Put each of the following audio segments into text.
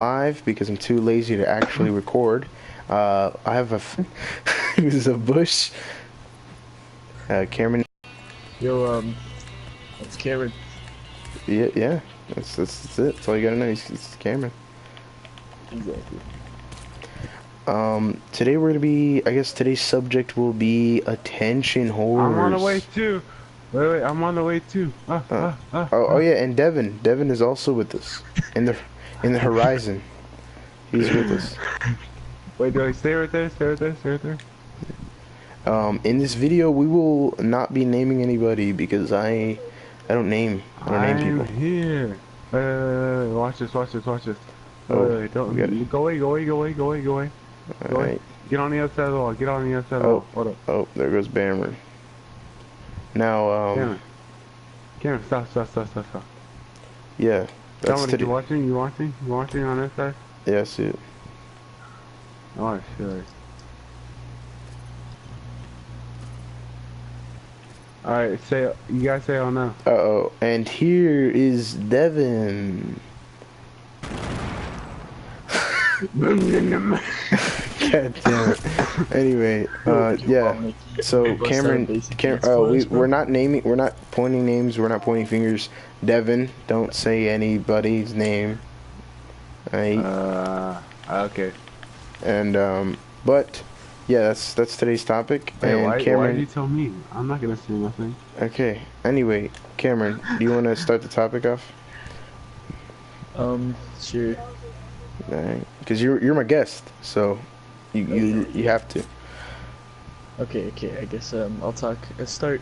Live because I'm too lazy to actually record. I have a this is a Bush. Cameron. Yo, it's Cameron. Yeah. That's it. That's all you gotta know. He's Cameron. Exactly. Today we're gonna be. I guess today's subject will be attention I'm on the way horrors. too. Wait, I'm on the way too. Uh, oh yeah, and Devin. Devin is also with us in the horizon. He's with us. Wait, do I stay right there? Stay right there? Stay right there? In this video, we will not be naming anybody because I don't name I'm people. here. Wait, watch this, watch this, watch this. Oh, Don't we got it. go away, go away, go away, go away, go away. Go away. Alright. Get on the other side of the wall. Get on the other side of the Oh, wall. Hold up. oh, there goes Bammer. Now, Cameron. Cameron, stop. yeah, that's Someone, today. you watching? You watching? You watching on this side? Yeah, I see it. Oh, shit. Alright, you guys say oh no. Uh-oh, and here is Devin. God damn it. Anyway, yeah. So we're not pointing names, we're not pointing fingers. Devin, don't say anybody's name. Okay. And but yeah, that's today's topic. Wait, And why Cameron, did you tell me? I'm not gonna say nothing. okay. Anyway, Cameron, do you want to start the topic off? Sure. Alright, because you're my guest, so you have to. Okay, I guess, I'll talk, start.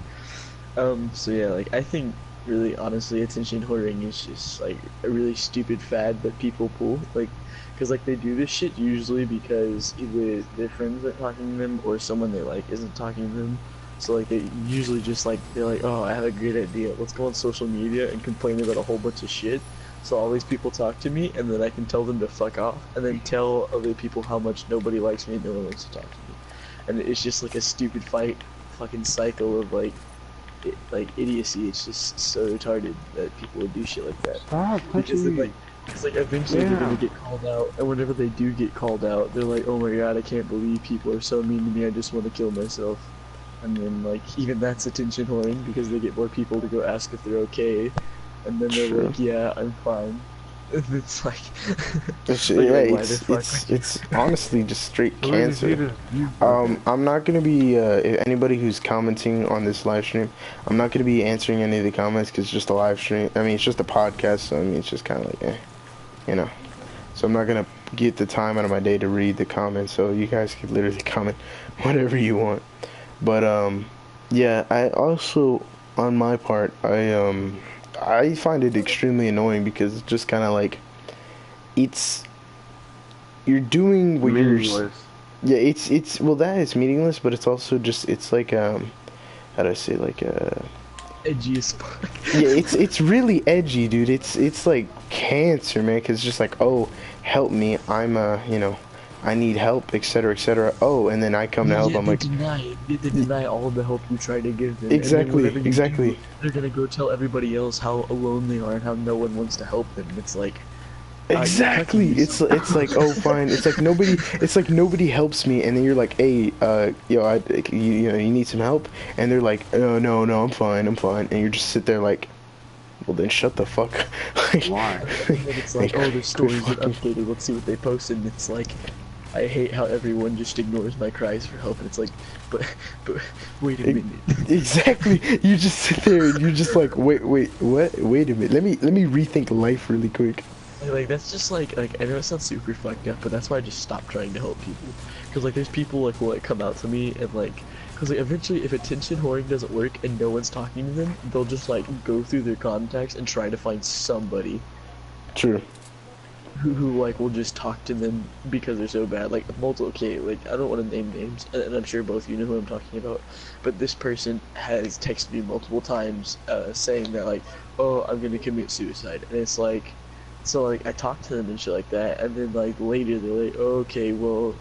So yeah, like, I think, really, honestly, attention whoring is just, like, a really stupid fad that people pull, like, because, like, they do this shit usually because either their friends aren't talking to them or someone they like isn't talking to them. So, like, they usually just, like, they're like, oh, I have a great idea, let's go on social media and complain about a whole bunch of shit. So all these people talk to me, and then I can tell them to fuck off, and then tell other people how much nobody likes me and no one wants to talk to me. And it's just like a stupid fucking cycle of like idiocy. It's just so retarded that people would do shit like that. Stop Because touching me. eventually they're gonna Damn. get called out, and whenever they do get called out, they're like, oh my god, I can't believe people are so mean to me, I just want to kill myself. And then like even that's attention whoring because they get more people to go ask if they're okay, and then they're True. like, yeah, I'm fine. It's like, It's, like, yeah, why the fuck? it's honestly just straight Who did you cancer. see this? I'm not gonna be anybody who's commenting on this live stream. I'm not gonna be answering any of the comments because it's just a live stream. I mean, it's just a podcast, so I mean, it's just kind of like, you know. So I'm not gonna get the time out of my day to read the comments. So you guys can literally comment whatever you want. But yeah, I also, on my part, I find it extremely annoying because it's just kind of like it's you're doing what Meaningless. yeah, it's well, that is meaningless, but it's also just it's like how do I say, like Edgy as fuck. yeah, it's really edgy, dude. It's like cancer, man. 'Cause it's just like, oh, help me, I'm you know, I need help, etc., etc. Oh, and then I come to help. Yeah, I'm they like, deny all the help you try to give them. exactly, And then whenever you exactly. do, they're gonna go tell everybody else how alone they are and how no one wants to help them. It's like, Exactly. It's like, oh, fine. It's like nobody helps me, and then you're like, hey, yo, you know, you need some help, and they're like, oh, no, I'm fine, and you just sit there like, well, then shut the fuck. Like, Why? and then it's like, oh, the stories are fucking- updated. Let's see what they posted. And it's like, I hate how everyone just ignores my cries for help. And it's like, but wait a minute. Exactly. You just sit there and you're just like, wait, what? Wait a minute. Let me rethink life really quick. Like that's just like I know it sounds super fucked up, but that's why I just stopped trying to help people. Cause like there's people like who like come out to me and like, cause like eventually if attention whoring doesn't work and no one's talking to them, they'll just like go through their contacts and try to find somebody True. who like will just talk to them because they're so bad. Like multiple, okay, like I don't want to name names, and I'm sure both of you know who I'm talking about. But this person has texted me multiple times, saying that like, oh, I'm gonna commit suicide, and it's like. So like I talk to them and shit like that, and then like later they're like, oh, okay, well,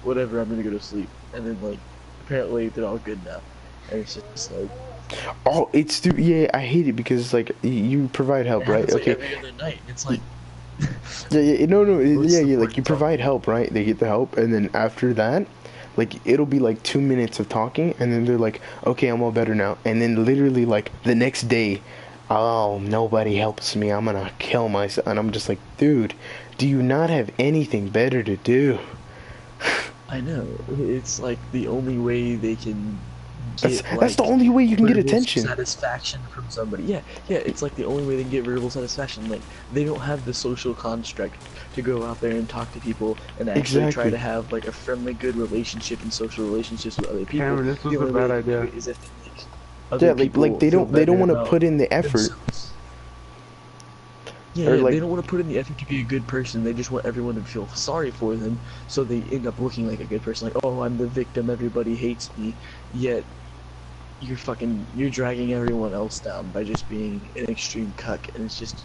whatever, I'm gonna go to sleep, and then like apparently they're all good now, and it's just like. Oh, yeah, I hate it because it's like you provide help, It right? happens like Okay. every other night. It's like No, no, What's the like point you of provide talking? help, right? They get the help, and then after that, like it'll be like 2 minutes of talking, and then they're like, okay, I'm all better now, and then literally like the next day, oh, nobody helps me, I'm gonna kill myself, and I'm just like, dude, do you not have anything better to do? I know. It's like the only way they can get That's the like only way you can get verbal attention. satisfaction from somebody. Yeah, yeah, it's like the only way they can get verbal satisfaction. Like they don't have the social construct to go out there and talk to people and actually try Exactly. to have like a friendly, good relationship and social relationships with other people. Cameron, this was The a only way bad they can do idea. it is if they make Yeah, other like people feel they don't better want to about put in the effort, themselves. Yeah, or yeah, like they don't want to put in the effort to be a good person. They just want everyone to feel sorry for them, so they end up looking like a good person. Like, oh, I'm the victim. Everybody hates me. Yet you're dragging everyone else down by just being an extreme cuck, and it's just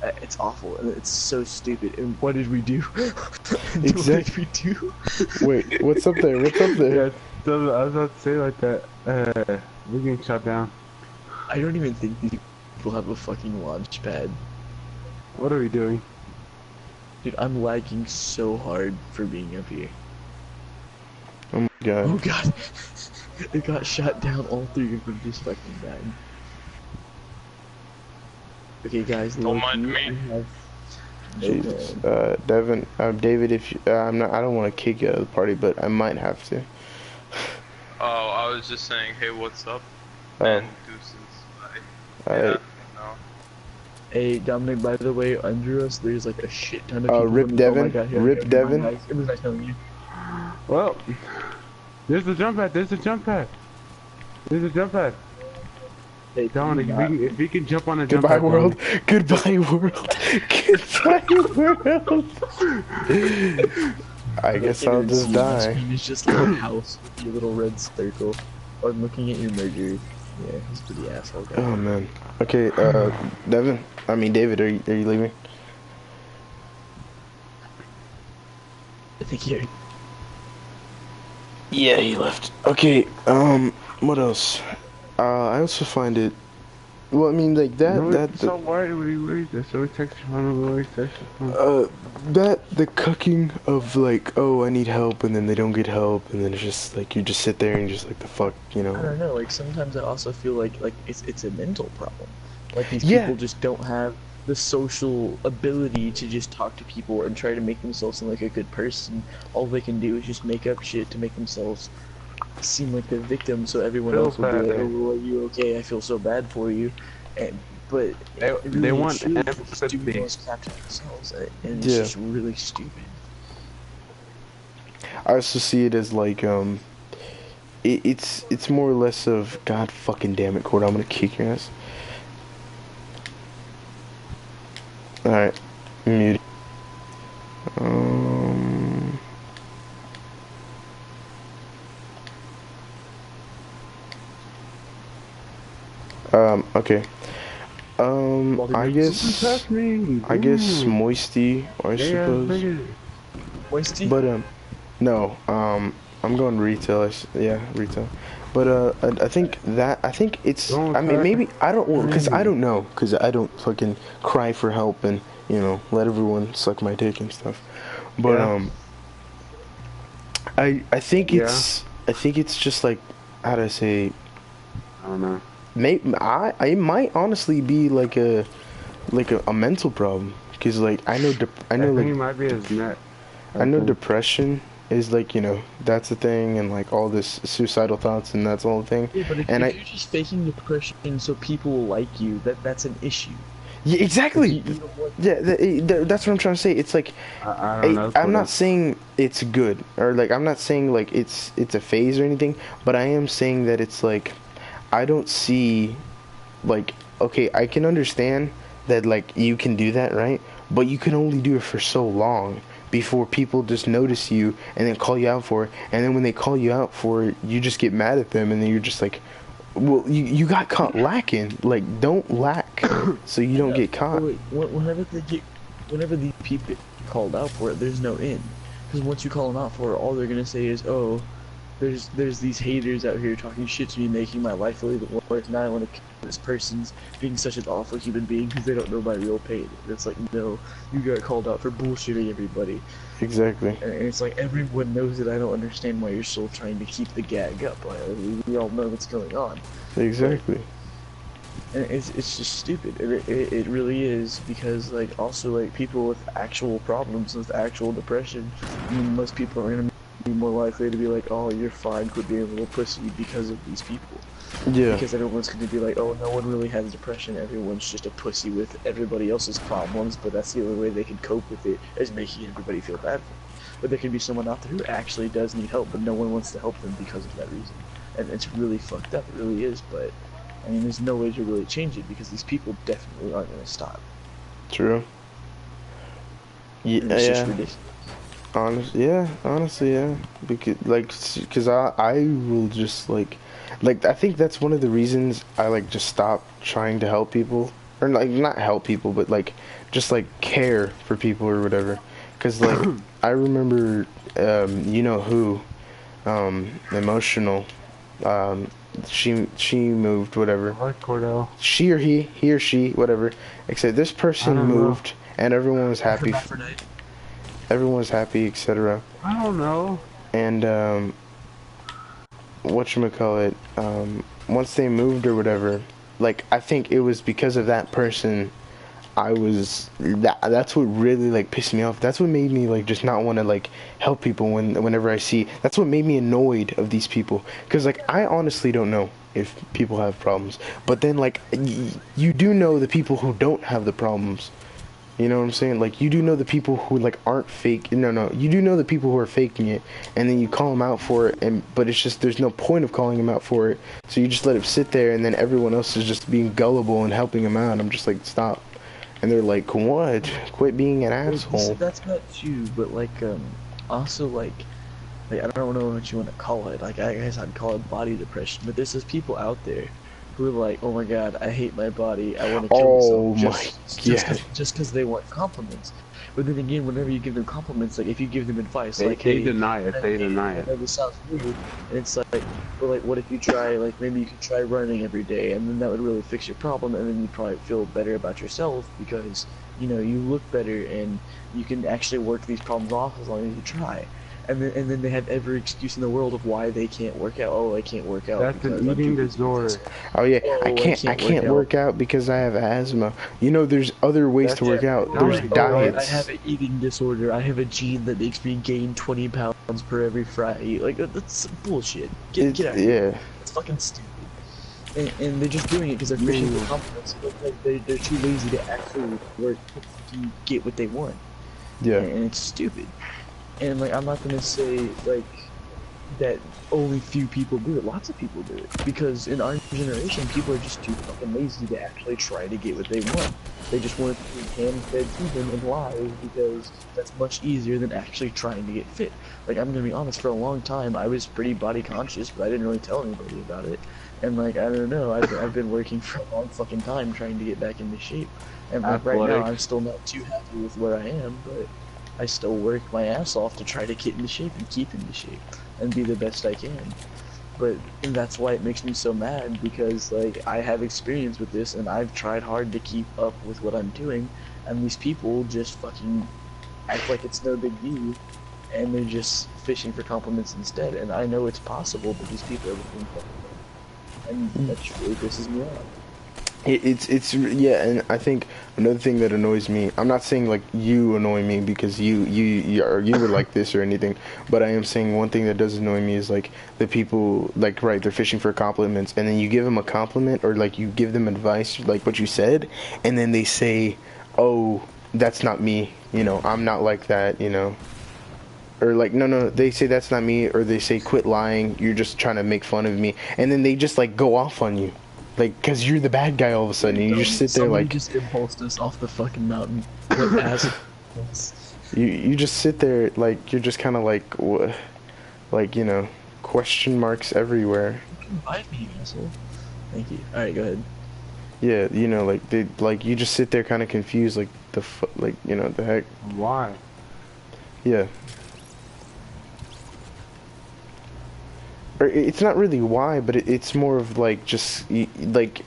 it's awful and it's so stupid. And what did we do? What did we do? Wait, what's up there? What's up there? Yeah, so I was about to say like that. We're getting shot down. I don't even think these people have a fucking launch pad. What are we doing? Dude, I'm lagging so hard for being up here. Oh my god. Oh god. It got shot down, all three of them just fucking died. Okay guys, Don't look, mind we me. have no Jesus. plan. Devin, David, if you, I'm not, I don't want to kick you out of the party, but I might have to. Oh, I was just saying, hey, what's up? Oh, And deuces. Bye. alright. No. Hey Dominic, by the way, under us there's like a shit ton of people. Rip Oh my Devin, god, here, Rip here, Devin. guys. It was nice knowing you. Well, there's a jump pad. There's a jump pad. There's a jump pad. Hey, Dominic, do not- if we can jump on a jump Goodbye, pad. world. Goodbye, world. Goodbye, world. I guess I'll just My die. screen is just like a house with your little red circle. Oh, I'm looking at your merger. Yeah, he's a pretty asshole guy. Oh man. Okay, Devin. I mean, David, are you leaving? I think he Yeah, he left. Okay. What else? I also find it. Well, I mean, like So why do we wait? So we text your phone. We always text your phone. the cucking of like, oh, I need help, and then they don't get help, and then it's just like you just sit there and just like the fuck, you I know. don't know, like sometimes I also feel like it's a mental problem. Like these Yeah. people just don't have the social ability to just talk to people and try to make themselves seem like a good person. All they can do is just make up shit to make themselves seem like the victim, so everyone Feel else will be bad, like, eh? "Oh, are you okay? I feel so bad for you." And but They really, want truly, they're just doing empathy. most capture themselves, and it's Yeah. just really stupid. I also see it as like it's more or less of God fucking damn it, Cord, I'm gonna kick your ass. All right, mute. Okay. I guess Moisty, I suppose. Moisty? But no. I'm going retail. Yeah, retail. But I think it's. Don't I mean, cry. maybe I don't, cause I don't know, cause I don't fucking cry for help and let everyone suck my dick and stuff. But Yeah. I think Yeah. I think it's just like, how do I say? I don't know. It might honestly be like a mental problem, cause like I know I think like it might be his neck. I know depression is like, that's a thing, and like all this suicidal thoughts, and that's all the thing. Yeah, but if And you're just faking depression so people will like you, that's an issue. Yeah, exactly. You don't want- Yeah, that's what I'm trying to say. It's like I don't know. I'm not saying it's good, or like I'm not saying like it's a phase or anything, but I am saying that it's like I don't see like, okay, I can understand that like you can do that, right? But you can only do it for so long before people just notice you and then call you out for it, and then when they call you out for it, you just get mad at them, and then you're just like, well, you got caught lacking. Like, don't lack so you don't get caught. Wait, whenever these people get called out for it, there's no end. Because once you call them out for it, all they're gonna say is, "Oh, there's these haters out here talking shit to me, making my life a little bit worse. Now I want to kill this person's being such an awful human being because they don't know my real pain. And it's like, no, you got called out for bullshitting everybody. Exactly. And it's like everyone knows that I don't understand why you're still trying to keep the gag up. Like, we all know what's going on. Exactly. And it's just stupid. It really is, because like also like people with actual problems, with actual depression, I mean, most people are gonna be more likely to be like, oh, you're fine, quit being a little pussy because of these people. Yeah. Because everyone's gonna be like, oh, no one really has depression, everyone's just a pussy with everybody else's problems, but that's the only way they can cope with it, is making everybody feel bad for them. But there can be someone out there who actually does need help, but no one wants to help them because of that reason. And it's really fucked up, it really is, but I mean, there's no way to really change it because these people definitely aren't gonna stop. True. Yeah. And it's just ridiculous. Honestly, yeah. Because I will just like I think that's one of the reasons I like just stop trying to help people, or like not help people, but like just like care for people or whatever. Because like I remember, you know who, emotional, she moved, whatever. What, Cordell? She or he or she, whatever. Except this person moved, and everyone was happy. Everyone was happy, etc. I don't know. And whatchamacallit, once they moved or whatever, like I think it was because of that person. That's what really like pissed me off. That's what made me like just not want to like help people whenever I see. That's what made me annoyed of these people, because like I honestly don't know if people have problems, but then like you do know the people who don't have the problems. You know what I'm saying? Like, you do know the people who, like, aren't fake. No. You do know the people who are faking it, and then you call them out for it, but it's just, there's no point of calling them out for it. So you just let it sit there, and then everyone else is just being gullible and helping them out. I'm just like, stop. And they're like, what? Quit being an asshole. That's not you, but, like, also, like, I don't know what you want to call it. Like, I guess I'd call it body depression, but there's people out there who are like, oh my god, I hate my body, I want to kill myself just because they want compliments. But then again, whenever you give them compliments, like if you give them advice, they hey, deny it. They deny it. This sounds weird, and it's like, well, like what if you try, like maybe you could try running every day, and then that would really fix your problem, and then you'd probably feel better about yourself because you know you look better and you can actually work these problems off as long as you try. And then they have every excuse in the world of why they can't work out. Oh, I can't work out. That's an eating disorder. Oh yeah, I can't work out because I have asthma. You know, there's other ways to work out. There's diets. I have an eating disorder. I have a gene that makes me gain 20 pounds per every fry I eat. Like that's bullshit. Get out of here. Yeah. It's fucking stupid. And they're just doing it because they're fishing for compliments. They're too lazy to actually work to get what they want. Yeah. And it's stupid. And like I'm not gonna say like that only few people do it. Lots of people do it because in our generation, people are just too fucking lazy to actually try to get what they want. They just want it to be hand-fed to them in lies because that's much easier than actually trying to get fit. Like I'm gonna be honest, for a long time I was pretty body conscious, but I didn't really tell anybody about it. And like I don't know, I've been working for a long fucking time trying to get back into shape. And like, right now I'm still not too happy with where I am, but I still work my ass off to try to get into shape and keep into shape and be the best I can. But that's why it makes me so mad, because like I have experience with this and I've tried hard to keep up with what I'm doing, and these people just fucking act like it's no big deal and they're just fishing for compliments instead. And I know it's possible, but these people are looking for it. And that just really pisses me off. It's yeah, and I think another thing that annoys me, I'm not saying like you annoy me because you were like this or anything, but I am saying one thing that does annoy me is like the people, like, right, they're fishing for compliments, and then you give them a compliment or like you give them advice like what you said, and then they say, oh, that's not me, you know, I'm not like that, you know. Or like, no, they say that's not me, or they say quit lying, you're just trying to make fun of me, and then they just like go off on you. Like, cause you're the bad guy all of a sudden, and you just sit there like... Somebody just impulsed us off the fucking mountain. What assholes. You just sit there, like, you're just kind of like, what? Like, you know, question marks everywhere. You can buy me, asshole. Thank you. Alright, go ahead. Yeah, you know, like, you just sit there kind of confused, like, like, you know, the heck. Why? Yeah. or it's not really why, but it's more of like just like,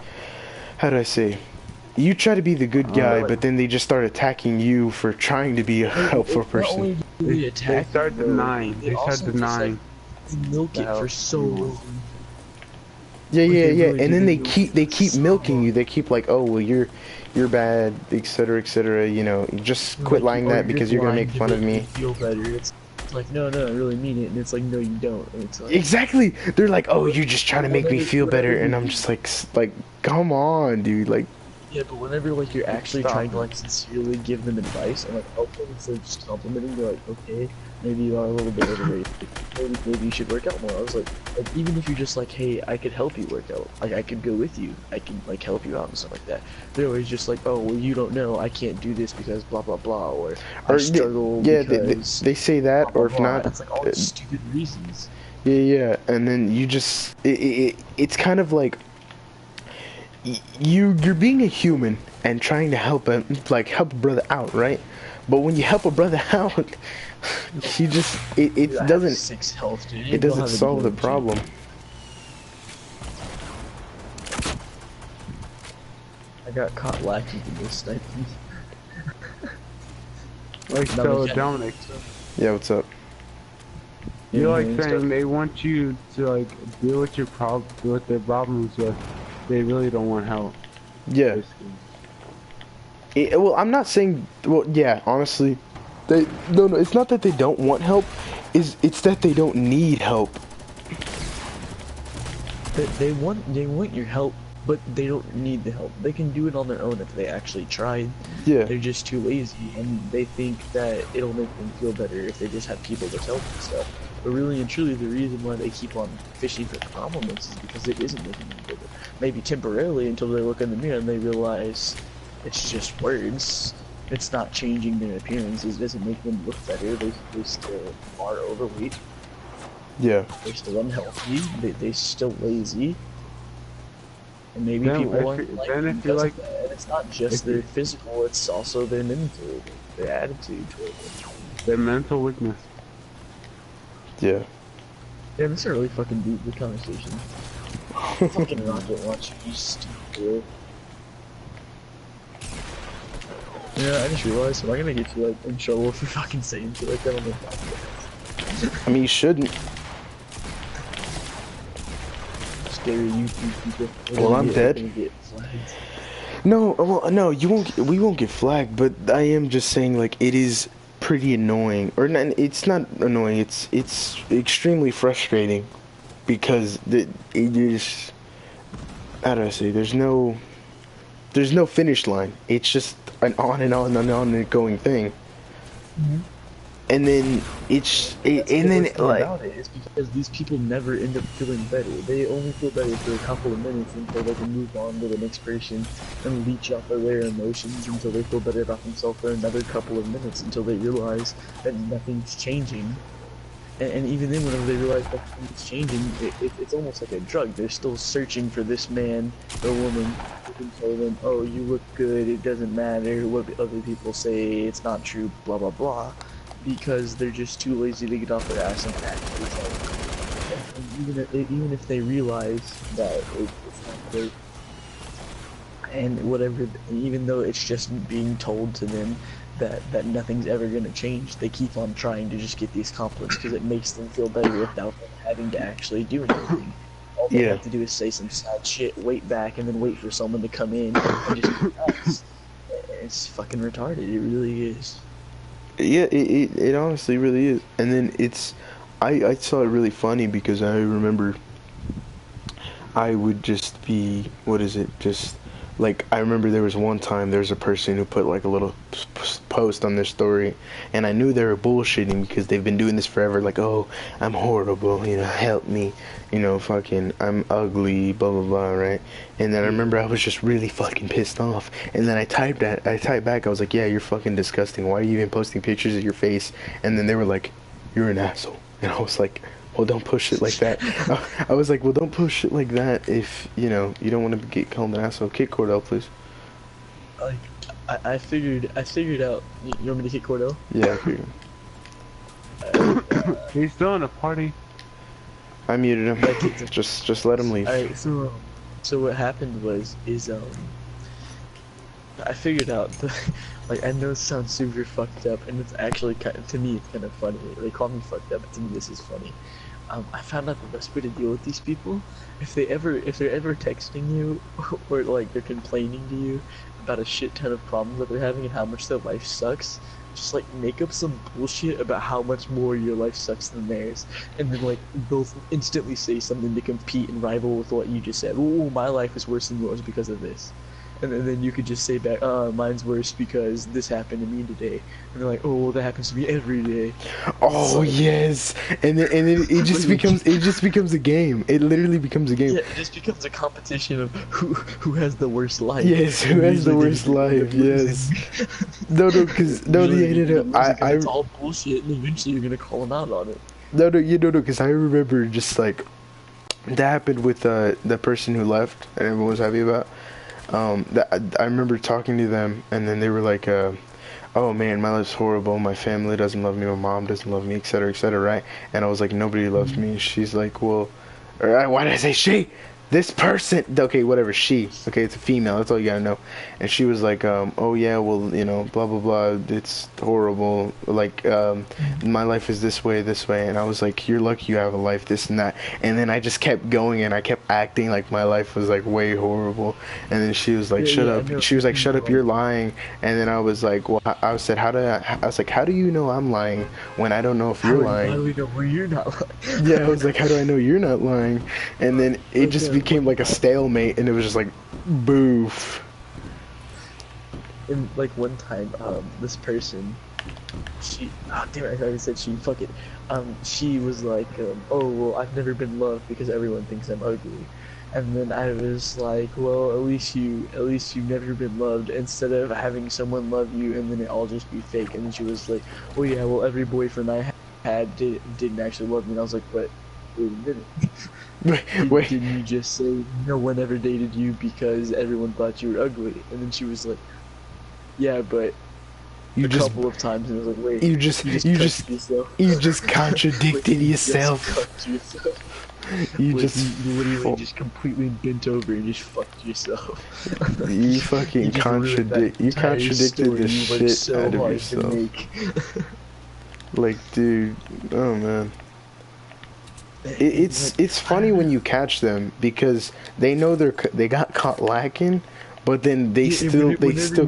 how do I say? You try to be the good guy, but then they just start attacking you for trying to be a helpful Not person. only do they attack, start you, though, denying. They start also just, denying. like, they milk it for so long. Yeah, Like, yeah, they yeah, really and do, then they they keep so milking you. long. They keep like, oh well, you're bad, etc., etc. You know, just quit Like, lying oh, that you're because you're gonna lying make to fun of make me. feel better. It's like, no, I really mean it, and it's like, no, you don't. And it's like, Exactly. They're like, oh, you're just trying to make me feel whenever better, you and I'm just like, come on, dude. Like, yeah, but whenever like you're actually Stop trying it. to like sincerely give them advice and like help them instead of just complimenting, you're like, okay, maybe you are a little bit overrated. Maybe you should work out more. I was like even if you're just like, hey, I could help you work out. Like I could go with you. I can like help you out and stuff like that. They're always just like, oh, well, you don't know. I can't do this because blah blah blah, or I struggle yeah, because they say that, blah, blah, or if blah. not, It's like all these stupid reasons. yeah, and then you just it's kind of like you're being a human and trying to help help a brother out, right? But when you help a brother out, you just it Dude, I have doesn't 6 health, dude. it doesn't solve the problem. I got caught lacking in this sniping. Like, No, so we can't. Dominic, Yeah, what's up? you're like and saying stuff. they want you to like deal with your deal with their problems, but they really don't want help. Yeah. Basically. Well, I'm not saying. Well, yeah, honestly, no, it's not that they don't want help. It's that they don't need help. They want your help, but they don't need the help. They can do it on their own if they actually tried. Yeah. They're just too lazy, and they think that it'll make them feel better if they just have people to tell them stuff. But really and truly, the reason why they keep on fishing for compliments is because it isn't making them feel better. Maybe temporarily until they look in the mirror and they realize it's just words. It's not changing their appearance. It doesn't make them look better. They still are overweight. Yeah. They're still unhealthy. They're still lazy. And maybe Then people if aren't you- like then them if you because like- of that. And it's not just if their you- physical, it's also their mental, their attitude toward it. Their mental weakness. Yeah. Yeah, this is a really fucking deep conversation. Fucking rocket launcher, you stupid. Yeah, I just realized, am I gonna get you like in trouble for fucking saying shit like that on the podcast? I mean, you shouldn't. Scary YouTube people. Well, I'm dead. Gonna get flagged. No, well, no, you won't. We won't get flagged. But I am just saying, like, it is pretty annoying, or not, it's not annoying. It's extremely frustrating because it is. How do I say? There's no finish line. It's just an on and on and on and going thing. And then and then like about it is because these people never end up feeling better. They only feel better for a couple of minutes until they can move on to the next person and leech off of their emotions until they feel better about themselves for another couple of minutes until they realize that nothing's changing. And even then, whenever they realize nothing's changing, it's almost like a drug. They're still searching for this man or woman who can tell them, "Oh, you look good. It doesn't matter what other people say. It's not true." Blah blah blah. Because they're just too lazy to get off their ass and actually try. And even if they realize that it's not great, and whatever, even though it's just being told to them that nothing's ever gonna change, they keep on trying to just get these compliments because it makes them feel better without them having to actually do anything. All they have to do is say some sad shit, wait back, and then wait for someone to come in and just be nice. It's fucking retarded. It really is. Yeah, it honestly really is. And then I saw it really funny because I remember I would just be, what is it, just, like, I remember there was one time there was a person who put like a little post on their story, and I knew they were bullshitting because they've been doing this forever, like, oh, I'm horrible, you know, help me, you know, fucking, I'm ugly, blah, blah, blah, right? And then I remember I was just really fucking pissed off, and then I typed back, I was like, yeah, you're fucking disgusting, why are you even posting pictures of your face? And then they were like, you're an asshole, and I was like, well, don't push it like that. I was like, well, don't push it like that if, you know, you don't want to get called an asshole. Kick Cordell, please. Like, I figured out. You want me to kick Cordell? Yeah, I figured. He's still in a party. I muted him. That kid's a- Just let him leave. Alright, so what happened is I figured out the, like, I know it sounds super fucked up, and it's actually to me it's kind of funny. They call me fucked up, but to me this is funny. I found out the best way to deal with these people, if they're ever texting you, or like they're complaining to you about a shit ton of problems that they're having and how much their life sucks, just like make up some bullshit about how much more your life sucks than theirs, and then like they'll instantly say something to compete and rival with what you just said. Oh, my life is worse than yours because of this. And then you could just say back, mine's worse because this happened to me today. And they're like, oh, well, that happens to me every day. Oh yes, and then it just becomes a game. It literally becomes a game. Yeah, it just becomes a competition of who has the worst life. Yes, who has the worst life? Yes. No, because no, it's all bullshit, and eventually you're gonna call them out on it. No, because I remember just like that happened with the person who left and everyone was happy about. I remember talking to them, and then they were like, oh man, my life's horrible, my family doesn't love me, my mom doesn't love me, etc., right? And I was like, nobody loves me. She's like, well, why did I say she? This person, okay, whatever, she, okay, it's a female, that's all you gotta know. And she was like, oh yeah, well, you know, blah blah blah, it's horrible, like, my life is this way, and I was like, you're lucky you have a life, this and that. And then I just kept going, and I kept acting like my life was like way horrible. And then she was like, shut up, she was like, shut up, you're lying. And then I was like, well, I said, how do you know I'm lying when I don't know if you're lying? How do we know where you're not lying? Yeah, I was like, how do I know you're not lying? And then it just became like a stalemate, and it was just like, boof. And like one time, this person, she, damn it, I already said she, fuck it. She was like, oh, well, I've never been loved because everyone thinks I'm ugly. And then I was like, well, at least you've never been loved, instead of having someone love you and then it all just be fake. And then she was like, oh yeah, well, every boyfriend I had didn't actually love me. And I was like, but wait a minute. Wait. Didn't you just say no one ever dated you because everyone thought you were ugly? And then she was like, yeah, but a couple of times, and I was like, wait, you just contradicted yourself. You literally just completely bent over and just fucked yourself. You fucking contradicted the shit out of yourself. Like, dude, oh man. It's funny when you catch them, because they know they got caught lacking, but then they still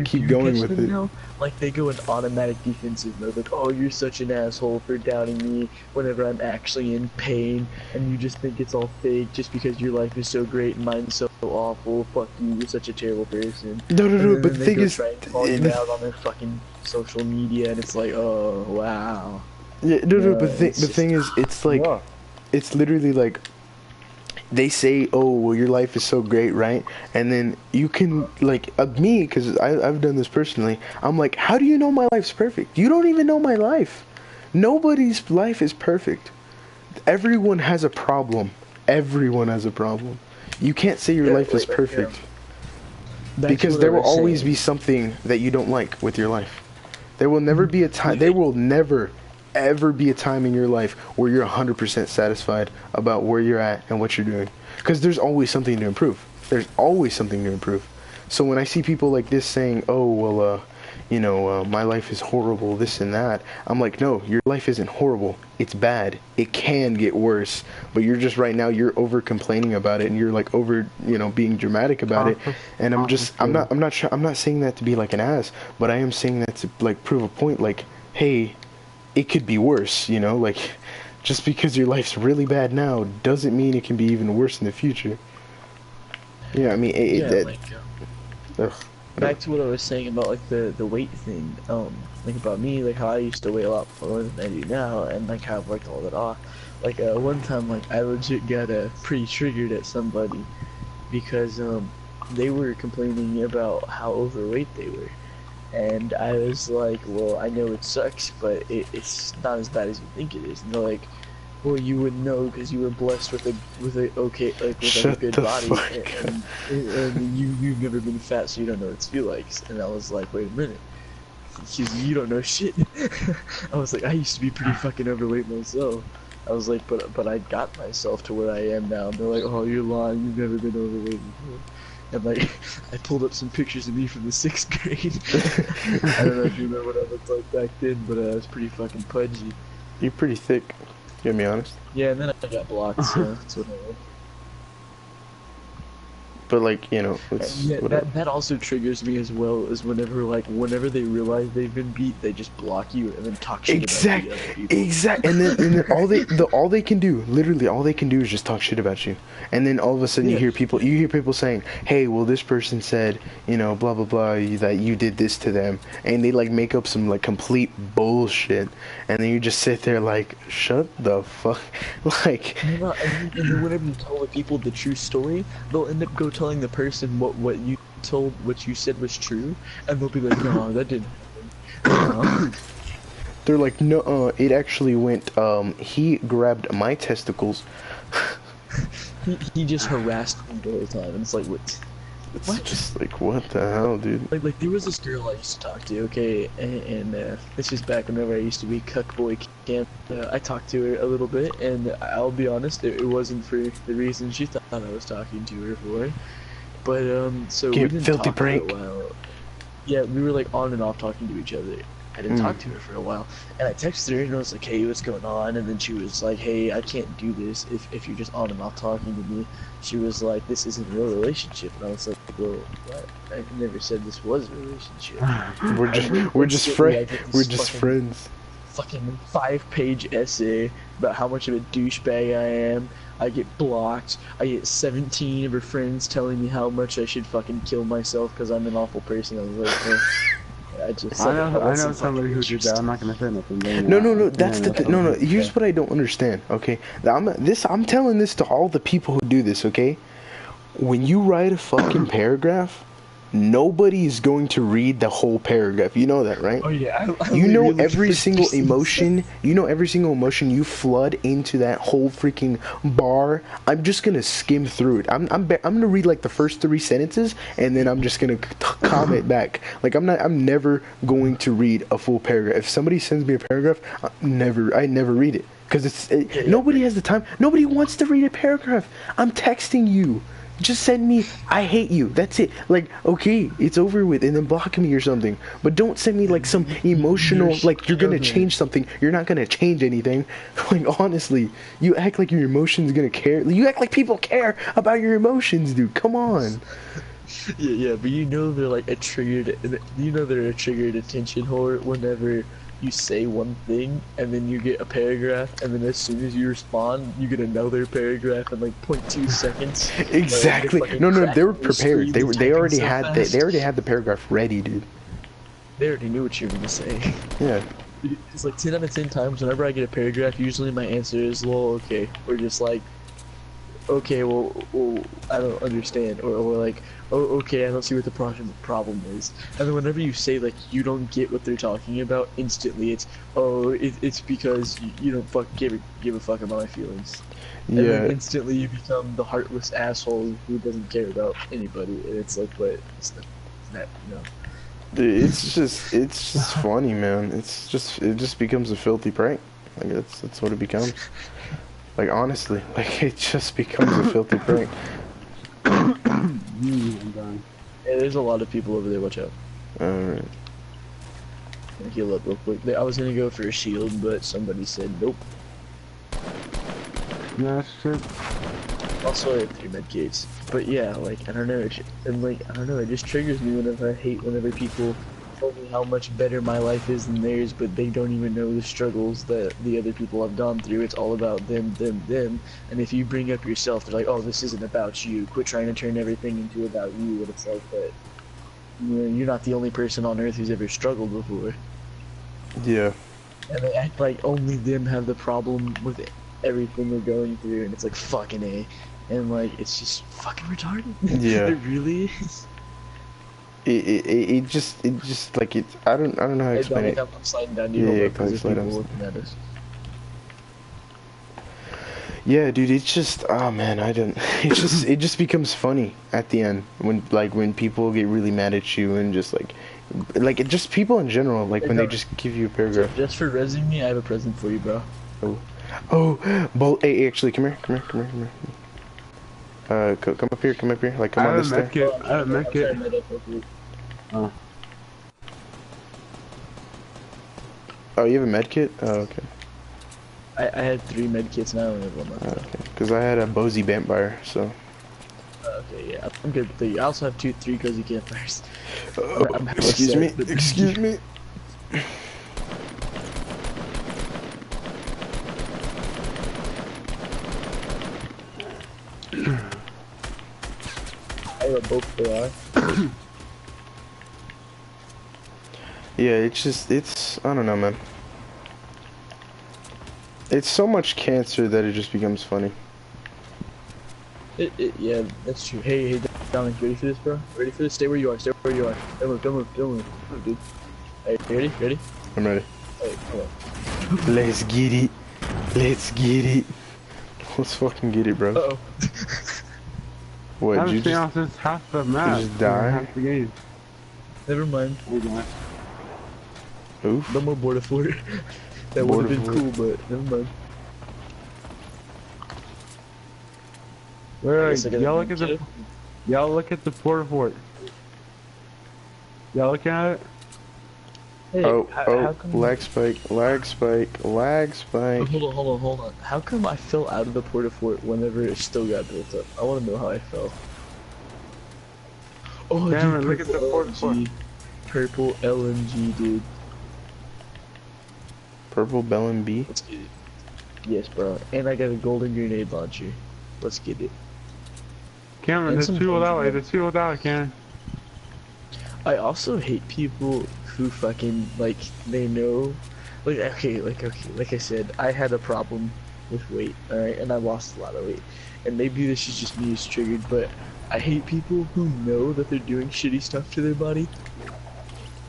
keep going with it. Now, like, they go in automatic defensive mode, like, oh, you're such an asshole for doubting me whenever I'm actually in pain, and you just think it's all fake just because your life is so great and mine's so awful. Fuck you, you're such a terrible person. No, but the thing is, try and call you out on their fucking social media, and it's like, oh wow. Yeah, no, but the thing is, it's like, it's literally like, they say, oh, well, your life is so great, right? And then you can, like, me, because I've done this personally, I'm like, how do you know my life's perfect? You don't even know my life. Nobody's life is perfect. Everyone has a problem. Everyone has a problem. You can't say your life is perfect. Because there will always be something that you don't like with your life. There will never be a time, there will never ever be a time in your life where you're 100% satisfied about where you're at and what you're doing, because there's always something to improve. There's always something to improve. So when I see people like this saying, oh, well, you know, my life is horrible, this and that, I'm like, no, your life isn't horrible. It's bad. It can get worse, but you're just, right now, you're over complaining about it, and you're like over, you know, being dramatic about it. And I'm not saying that to be like an ass, but I am saying that to like prove a point, like, hey, it could be worse, you know, like, just because your life's really bad now doesn't mean it can be even worse in the future. Yeah, I mean, back to what I was saying about like the weight thing, like about me, like how I used to weigh a lot more than I do now, and like how I've worked all that off. Like one time, like I legit got pretty triggered at somebody because they were complaining about how overweight they were. And I was like, well, I know it sucks, but it's not as bad as you think it is. And they're like, well, you wouldn't know because you were blessed with a good body, and you've never been fat, so you don't know what it feels like. And I was like, wait a minute, you don't know shit. I was like, I used to be pretty fucking overweight myself. I was like, but I got myself to where I am now. And they're like, oh, you're lying. You've never been overweight before. And like, I pulled up some pictures of me from the 6th grade. I don't know if you remember what I looked like back then, but I was pretty fucking pudgy. You're pretty thick. You gotta be honest. Yeah, and then I got blocked, so that's what I did. But like, you know, it's Yeah, whatever. that also triggers me as well, is whenever they realize they've been beat, they just block you and then talk shit about the other people. Exactly. And then all they can do, literally all they can do is just talk shit about you. And then all of a sudden you hear people saying, "Hey, well this person said, you know, blah blah blah, that you did this to them," and they like make up some like complete bullshit, and then you just sit there like, "Shut the fuck," like. And then whenever you tell the people the true story, they'll end up telling the person what you said was true, and they'll be like, no, that didn't happen. They're like, no, it actually went, he grabbed my testicles. he just harassed me the whole time, and it's like, what? It's just like, what the hell, dude? Like there was this girl I used to talk to, okay, and this is back whenever I used to be cuckboy camp. I talked to her a little bit, and I'll be honest, it wasn't for the reason she thought I was talking to her for. But so we didn't filthy talk prank. for a while. Yeah, we were like on and off talking to each other. I didn't talk to her for a while, and I texted her and I was like, "Hey, what's going on?" And then she was like, "Hey, I can't do this if you're just on and off talking to me." She was like, "This isn't a real relationship," and I was like, "Well, what? I never said this was a relationship." We're just friends. Fucking 5-page essay about how much of a douchebag I am. I get blocked. I get 17 of her friends telling me how much I should fucking kill myself because I'm an awful person. I was like, I know somebody who did that. I'm not gonna say nothing. No. That's the thing. No. Here's what I don't understand. Okay, I'm telling this to all the people who do this. Okay, when you write a fucking paragraph, nobody is going to read the whole paragraph. You know that, right? Oh yeah. You know every single emotion. You know every single emotion you flood into that whole freaking bar. I'm just gonna skim through it. I'm gonna read like the first 3 sentences, and then I'm just gonna comment back. Like I'm never going to read a full paragraph. If somebody sends me a paragraph, I never read it because nobody has the time. Nobody wants to read a paragraph. I'm texting you. Just send me, I hate you. That's it. Like, okay, it's over with, and then block me or something. But don't send me like some emotional, like you're gonna change something. You're not gonna change anything. Like, honestly, you act like your emotions gonna care. You act like people care about your emotions, dude. Come on. Yeah, but you know they're like a triggered attention whore whenever you say one thing and then you get a paragraph, and then as soon as you respond you get another paragraph in like 0.2 seconds. Exactly. No, they were prepared. They already had the paragraph ready, dude. They already knew what you were gonna say. Yeah. It's like 10 out of 10 times whenever I get a paragraph, usually my answer is, "Lol, okay," or just like, "Okay, well I don't understand," or like, "Oh, okay, I don't see what the problem is." And then whenever you say like you don't get what they're talking about, instantly it's, "Oh, it's because you don't give a fuck about my feelings." Yeah. And then instantly you become the heartless asshole who doesn't care about anybody, and it's like, but it's that, you know. Dude, it's just funny, man. It just becomes a filthy prank. Like that's what it becomes. Like, honestly, like it just becomes a filthy prank. I'm dying. Yeah, there's a lot of people over there. Watch out. Alright. Heal up real quick. I was gonna go for a shield, but somebody said nope. No, that's true. Also, I have 3 medkits. But yeah, like, I don't know, it just triggers me whenever people tell me how much better my life is than theirs, but they don't even know the struggles that the other people have gone through. It's all about them, and if you bring up yourself, they're like, "Oh, this isn't about you. Quit trying to turn everything into about you," and it's like, but, you know, you're not the only person on earth who's ever struggled before. Yeah. And they act like only them have the problem with everything they're going through, and it's like, fucking A. And like, it's just fucking retarded. Yeah. It really is. It just like I don't know how to explain it. I'm sliding down. Yeah, because there's slide people down. looking at us. Yeah, dude, it's just, oh man, it just becomes funny at the end when people get really mad at you, and just like it just people in general, like when they just give you a paragraph. Just for resing me, I have a present for you, bro. Oh. Oh, hey, actually, come here, come here, come here, come here. Come up here, come up here. Like, come I on have this a stair. medkit. I have a medkit. Oh. Oh, you have a med kit? Oh, okay. I had 3 medkits now, I only have 1 left. Okay. Because I had a Bozy vampire, so. Okay, yeah, I'm good with 3. I also have 3 cozy campfires. I'm hella Excuse sad, me. but- Excuse me. I love both they are. Yeah, it's, I don't know, man. It's so much cancer that it just becomes funny. Yeah, that's true. Hey, Dominic, you ready for this, bro? Ready for this? Stay where you are. Stay where you are. Don't move. Don't move. Don't move. Don't move, dude. Hey, you ready? Ready? I'm ready. Hey, come on. Let's get it. Let's get it. Let's fucking get it, bro. Uh-oh. What, I'm you staying just... off this half the map. just die? Half the game. Never mind. We're gone. Oof. No more border fort. That would have been Border cool, but never mind. Where I are guess I gotta y'all look at get the it. y'all look at the porta fort. Y'all looking at it? Hey, Oh, how come... lag spike, lag spike, lag spike. Hold on. How come I fell out of the porta fort whenever it still got built up? I want to know how I fell. Oh, Cameron, dude, look at the porta fort. Purple LMG, dude. Purple Bell and B. Let's get it. Yes, bro. And I got a golden grenade launcher. Let's get it. Cameron, And there's some 2 without guns, it. There's 2 without it, Cameron. I also hate people who fucking, like, they know... Like I said, I had a problem with weight, alright? And I lost a lot of weight. And maybe this is just me as triggered, but I hate people who know that they're doing shitty stuff to their body.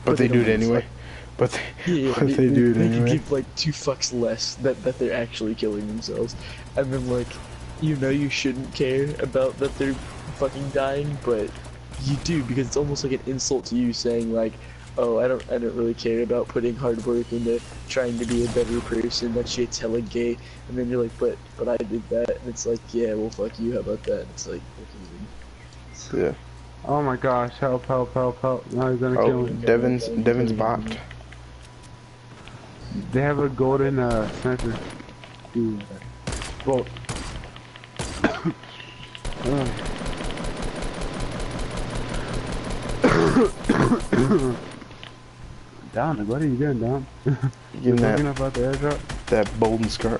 But they do don't it give a anyway. fuck. But Yeah, but they do it they anyway. could give like 2 fucks less that they're actually killing themselves, and then like, you know, you shouldn't care about that they're fucking dying, but you do because it's almost like an insult to you saying like, oh, I don't really care about putting hard work into trying to be a better person. That shit's hella gay, and then you're like, but I did that, and it's like, yeah, well, fuck you. How about that? And it's like, okay. Yeah. Oh my gosh, help, help, help, help. No, he's gonna kill Oh, me. Devin's bopped. They have a golden sniper. Dude. Bolt. Dominic, what are you doing, Dom? You You're getting looking that, up at the airdrop? that Bolden Scar.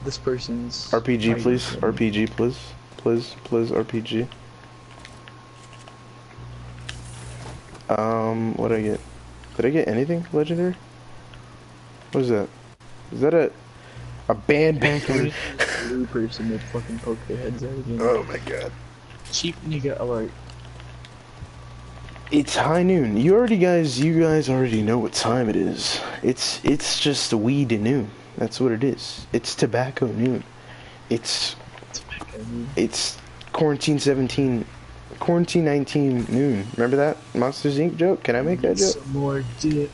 This person's RPG, please. RPG, please. Please, RPG. What did I get? Did I get anything legendary? What is that? Is that a bandana? blue person that fucking poke their heads out again. Oh my god. Cheap nigga alert. It's high noon. You guys already know what time it is. It's just weed noon. That's what it is. It's tobacco noon. It's quarantine 17, quarantine 19 noon. Remember that Monsters Inc. joke? Can I make that joke? Some more dip.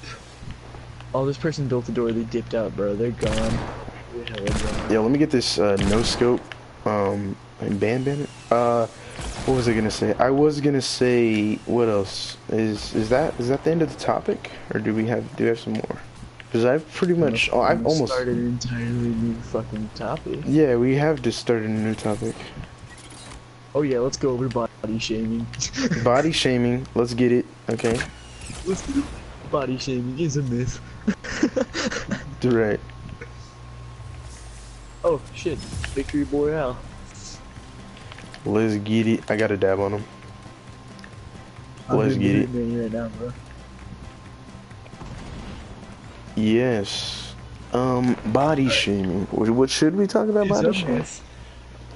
Oh, this person built the door. They dipped out, bro. They're gone. They're hella gone. Yeah, let me get this no scope. Bandit. What was I gonna say? I was gonna say what else? Is that the end of the topic, or do we have some more? Because I've pretty much I've almost started an entirely new fucking topic. Yeah, we have just started a new topic. Oh yeah, let's go over body shaming. Body shaming. Let's get it. Okay. Body shaming is a myth. Right. Oh shit, Victory Boreal. Let's get it. I got a dab on him. I'm Let's get it. right now, bro. Yes. Body shaming. What should we talk about? It's Body a shaming. myth.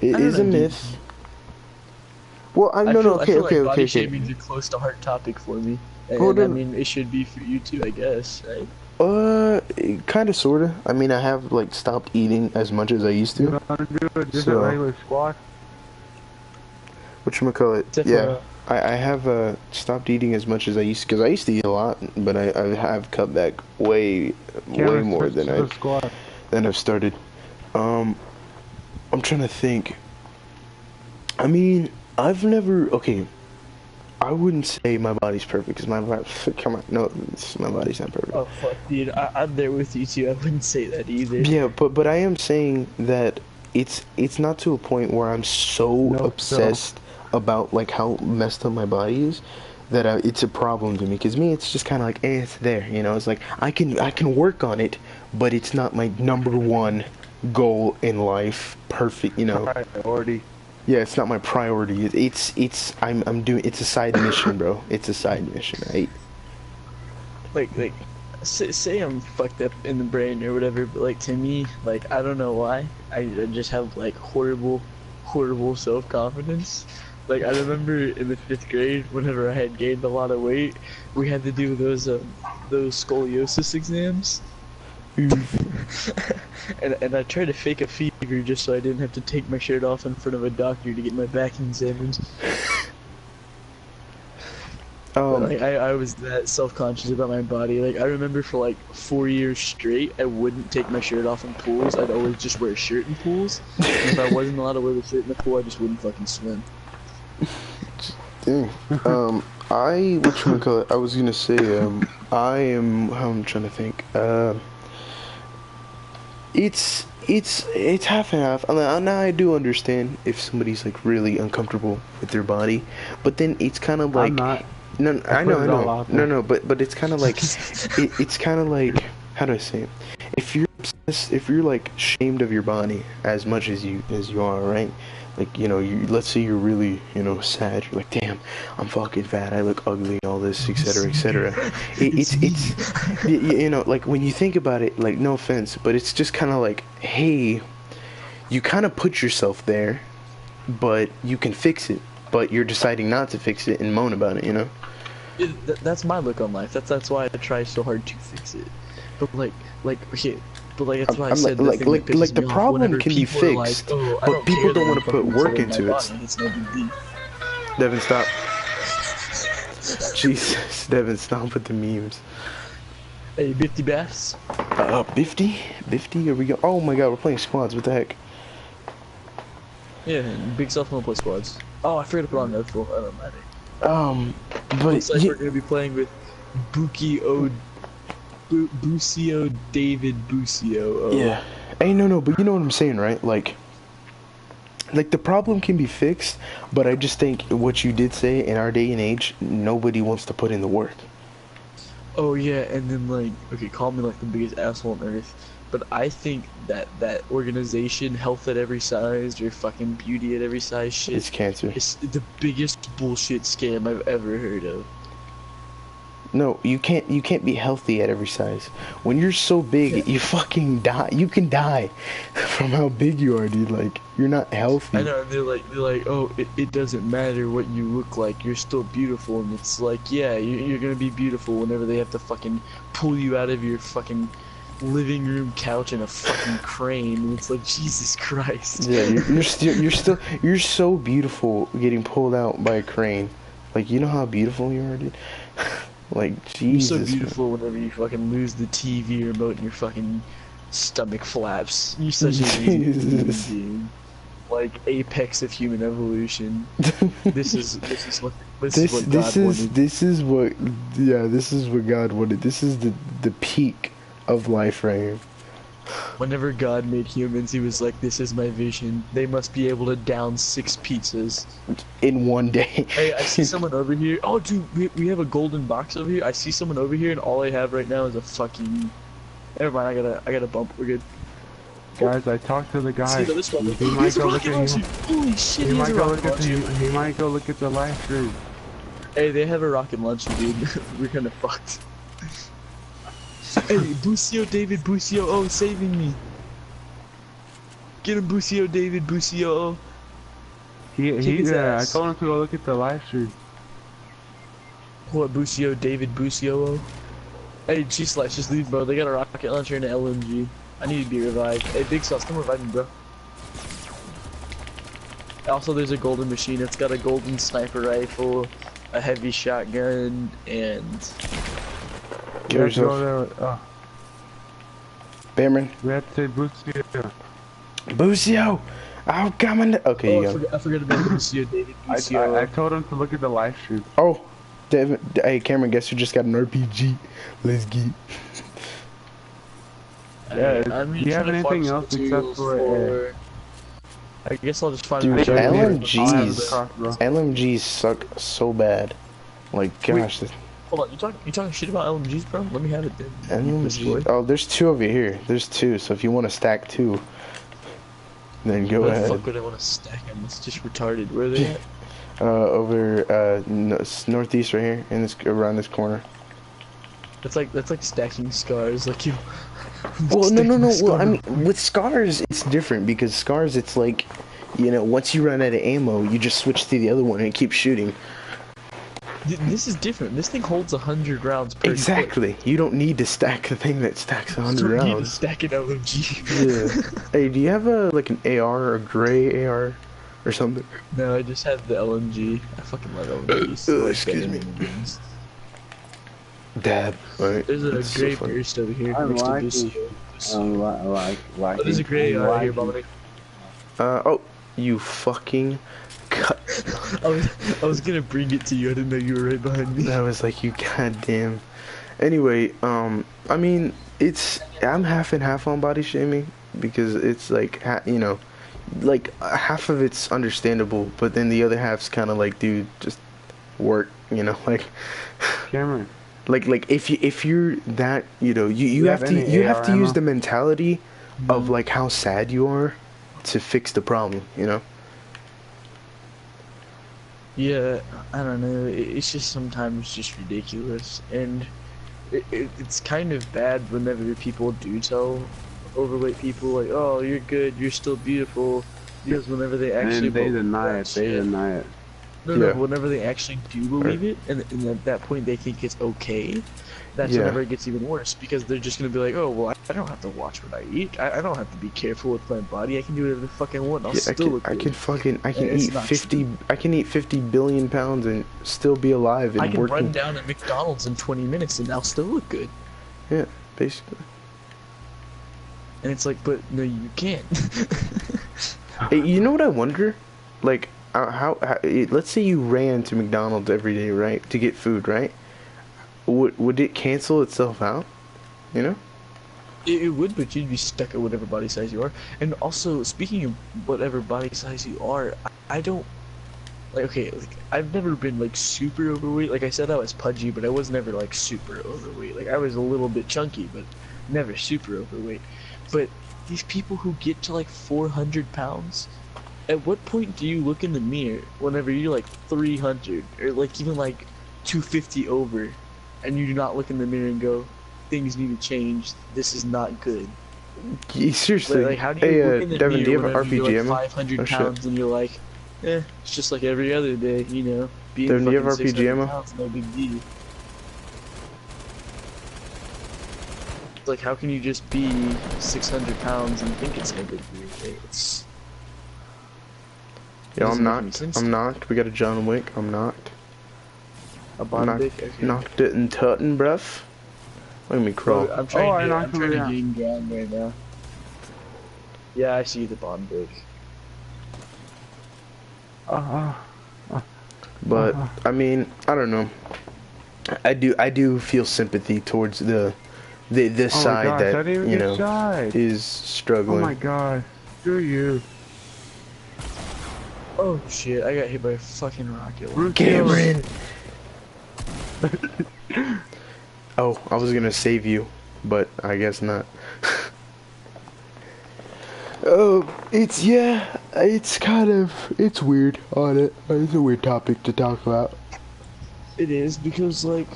It I don't is a know, dude. myth. Well, I feel okay. like body shaming is a close to heart topic for me, and Hold I on. mean it should be for you too, I guess, right? Kinda, sorta. I mean, I have like stopped eating as much as I used You to. wanna do it just So- a regular squad? Whatchamacallit? Except Yeah. for, I have stopped eating as much as I used, because I used to eat a lot, but I have cut back way Cameron, more switch to the squad. than I've started. I'm trying to think. I mean, I've never, okay, I wouldn't say my body's perfect, because my body, come on, no, my body's not perfect. Oh fuck, dude, I'm there with you too. I wouldn't say that either. Yeah, but I am saying that it's not to a point where I'm so obsessed about like how messed up my body is that it's a problem to me. Because me, it's just kind of like, it's there, you know. It's like I can work on it, but it's not my number one goal in life. Perfect, you know. Priority. Yeah, it's not my priority. I'm doing. It's a side mission, bro. It's a side mission, right? Like, say I'm fucked up in the brain or whatever, but like to me, like I don't know why, I just have like horrible self-confidence. Like I remember in the 5th grade, whenever I had gained a lot of weight, we had to do those scoliosis exams. and I tried to fake a fever just so I didn't have to take my shirt off in front of a doctor to get my back examined. Like I was that self-conscious about my body. Like I remember for like 4 years straight, I wouldn't take my shirt off in pools. I'd always just wear a shirt in pools. And if I wasn't allowed to wear the shirt in the pool, I just wouldn't fucking swim. Dang. I was gonna say, I'm trying to think. It's half and half. I mean, now I do understand if somebody's like really uncomfortable with their body, but then it's kind of like, I'm not. no, I know, no, but it's kind of like, it's kind of like, how do I say it? If you're obsessed, if you're like ashamed of your body as much as you are, right? Like, you know, let's say you're really, you know, sad. You're like, damn, I'm fucking fat. I look ugly, all this, etc., etc. It's you know, like when you think about it, like, no offense, but it's just kind of like, hey, you kind of put yourself there, but you can fix it, but you're deciding not to fix it and moan about it, you know? That's my look on life. That's why I try so hard to fix it. But like okay. But like that's why I said like the problem can be fixed, but people don't want to put work into it. It's no big deal. Devin, stop. Jesus, Devin, stop with the memes. Hey, Bifty Bass. Bifty? Bifty? Are we go? Oh my god, we're playing squads. What the heck? Yeah, Big Self will play squads. Oh, I forgot to put on notable. I don't matter. But looks like we're gonna be playing with Busio David Busio. Yeah. Hey, no, but you know what I'm saying, right? Like the problem can be fixed, but I just think what you did say, in our day and age, nobody wants to put in the work. Oh yeah, and then like, okay, call me like the biggest asshole on earth, but I think that organization, health at every size, or fucking beauty at every size shit, It's cancer. is the biggest bullshit scam I've ever heard of. No, you can't be healthy at every size. When you're so big, you fucking die. You can die from how big you are, dude. Like, you're not healthy. I know, and they're like, oh, it doesn't matter what you look like, you're still beautiful, and it's like, yeah, you're gonna be beautiful whenever they have to fucking pull you out of your fucking living room couch in a fucking crane, and it's like, Jesus Christ. Yeah, you're so beautiful getting pulled out by a crane. Like, you know how beautiful you are, dude? Like, Jesus. You're so beautiful whenever you fucking lose the TV remote and your fucking stomach flaps. You're such a Jesus. being. Like apex of human evolution. This is what God wanted. This is what God wanted. This is the peak of life right here. Whenever God made humans, he was like, this is my vision. They must be able to down 6 pizzas. In one day. Hey, I see someone over here. Oh, dude, we have a golden box over here. I see someone over here, and all I have right now is a fucking... Never mind, I got a bump. We're good. Guys, I talked to the guy. See, this one. He might go look at him. Holy shit, He he has might a go rocket look at launcher. the. He might go look at the live stream. Hey, they have a rocket launcher, dude. We're kinda fucked. Hey, Busio David Busio O saving me. Get him, Busio David Busio O. Kick his I ass. told him to go look at the live stream. What, Busio David Busio O? Hey, G-Slash, just leave, bro. They got a rocket launcher and an LMG. I need to be revived. Hey, Big Sauce, come revive me, bro. Also, there's a golden machine. It's got a golden sniper rifle, a heavy shotgun, and Kill yourself. Go there. Bamron. We have to say Bucio. Bucio! Oh, come on. Okay, oh, you go. I forgot about Lucio, David. Lucio. I told him to look at the live stream. Oh, Devin, hey, Cameron, guess who just got an RPG? Let's get. Yeah, I'm do you have trying to anything find else some except tools for I guess I'll just find Dude, my LMGs. bro. LMGs suck so bad. Like, gosh. Hold on, you talking shit about LMGs, bro? Let me have it then. LMG. Oh, there's two over here. There's two, so if you want to stack two, then go Why the ahead. fuck would I want to stack them? It's just retarded. Where are they at? Over northeast right here, in this around this corner. That's like stacking scars. Like you. Well, no. stacking Well, I scars. mean, with scars, it's different because scars, it's like, you know, once you run out of ammo, you just switch to the other one and keep shooting. This is different. This thing holds 100 rounds per Exactly. You don't need to stack the thing that stacks 100 You don't need to rounds. stack an LMG. Yeah. Hey, do you have like an AR or a gray AR or something? No, I just have the LMG. I fucking love LMGs. Excuse me. Games. Dab. Right. There's a That's so gray funny. burst over here I next like to it. Lucio. Like. Oh, there's a gray AR right here, Dominic. Oh, you fucking cut. I was gonna bring it to you. I didn't know you were right behind me. I was like, you goddamn. Anyway, I mean, I'm half and half on body shaming because it's like, you know, like half of it's understandable, but then the other half's kind of like, dude, just work, you know, like. Cameron. Like if you're that, you know, you have to use ammo? the mentality of like how sad you are to fix the problem, you know. Yeah, I don't know. It's just sometimes just ridiculous, and it's kind of bad whenever people do tell overweight people like, "Oh, you're good, you're still beautiful," because whenever they actually And they believe deny that it. They shit- deny it. No, Yeah. whenever they actually do believe it, and at that point they think it's okay, that's Yeah. whenever it gets even worse, because they're just gonna be like, oh, well, I don't have to watch what I eat, I don't have to be careful with my body, I can do whatever the fuck I want, I'll Yeah, still look I good. can It's eat not 50. true. I can eat 50 billion pounds and still be alive and I can working. run down at McDonald's in 20 minutes and I'll still look good. Yeah, basically. And it's like, but no, you can't. Hey, you know what I wonder? Like, let's say you ran to McDonald's every day, right, to get food, right? Would it cancel itself out? You know? It would, but you'd be stuck at whatever body size you are. And also, speaking of whatever body size you are, I don't like. Okay, like I've never been like super overweight. Like I said, I was pudgy, but I was never like super overweight. Like I was a little bit chunky, but never super overweight. But these people who get to like 400 pounds, at what point do you look in the mirror whenever you're like 300 or like even like 250 over, and you do not look in the mirror and go, things need to change. This is not good. Seriously. Like, how do you look in the Devin, do you mirror have an whenever RPG you're ammo? like 500 Oh, shit. pounds and you're like, it's just like every other day, you know. Being Devin, do you have fucking RPG 600 ammo? pounds, no big deal. It's like, how can you just be 600 pounds and think it's no big deal? It's Yeah, doesn't I'm make any not. sense. I'm not. We got a John Wick. I'm not. a I'm bond not. big. Okay. Knocked it and tutting, bruv. Look at me crawl. I'm trying I to, knocked I'm him trying to down. gain ground right now. Yeah, I see the bond big. But I mean, I don't know. I do feel sympathy towards this Oh my side gosh, I that didn't even you get know shot. is Oh struggling. my god. Screw you. Oh shit, I got hit by a fucking rocket. Bruce Cameron. Oh, I was gonna save you, but I guess not. It's weird on it. It's a weird topic to talk about. It is because like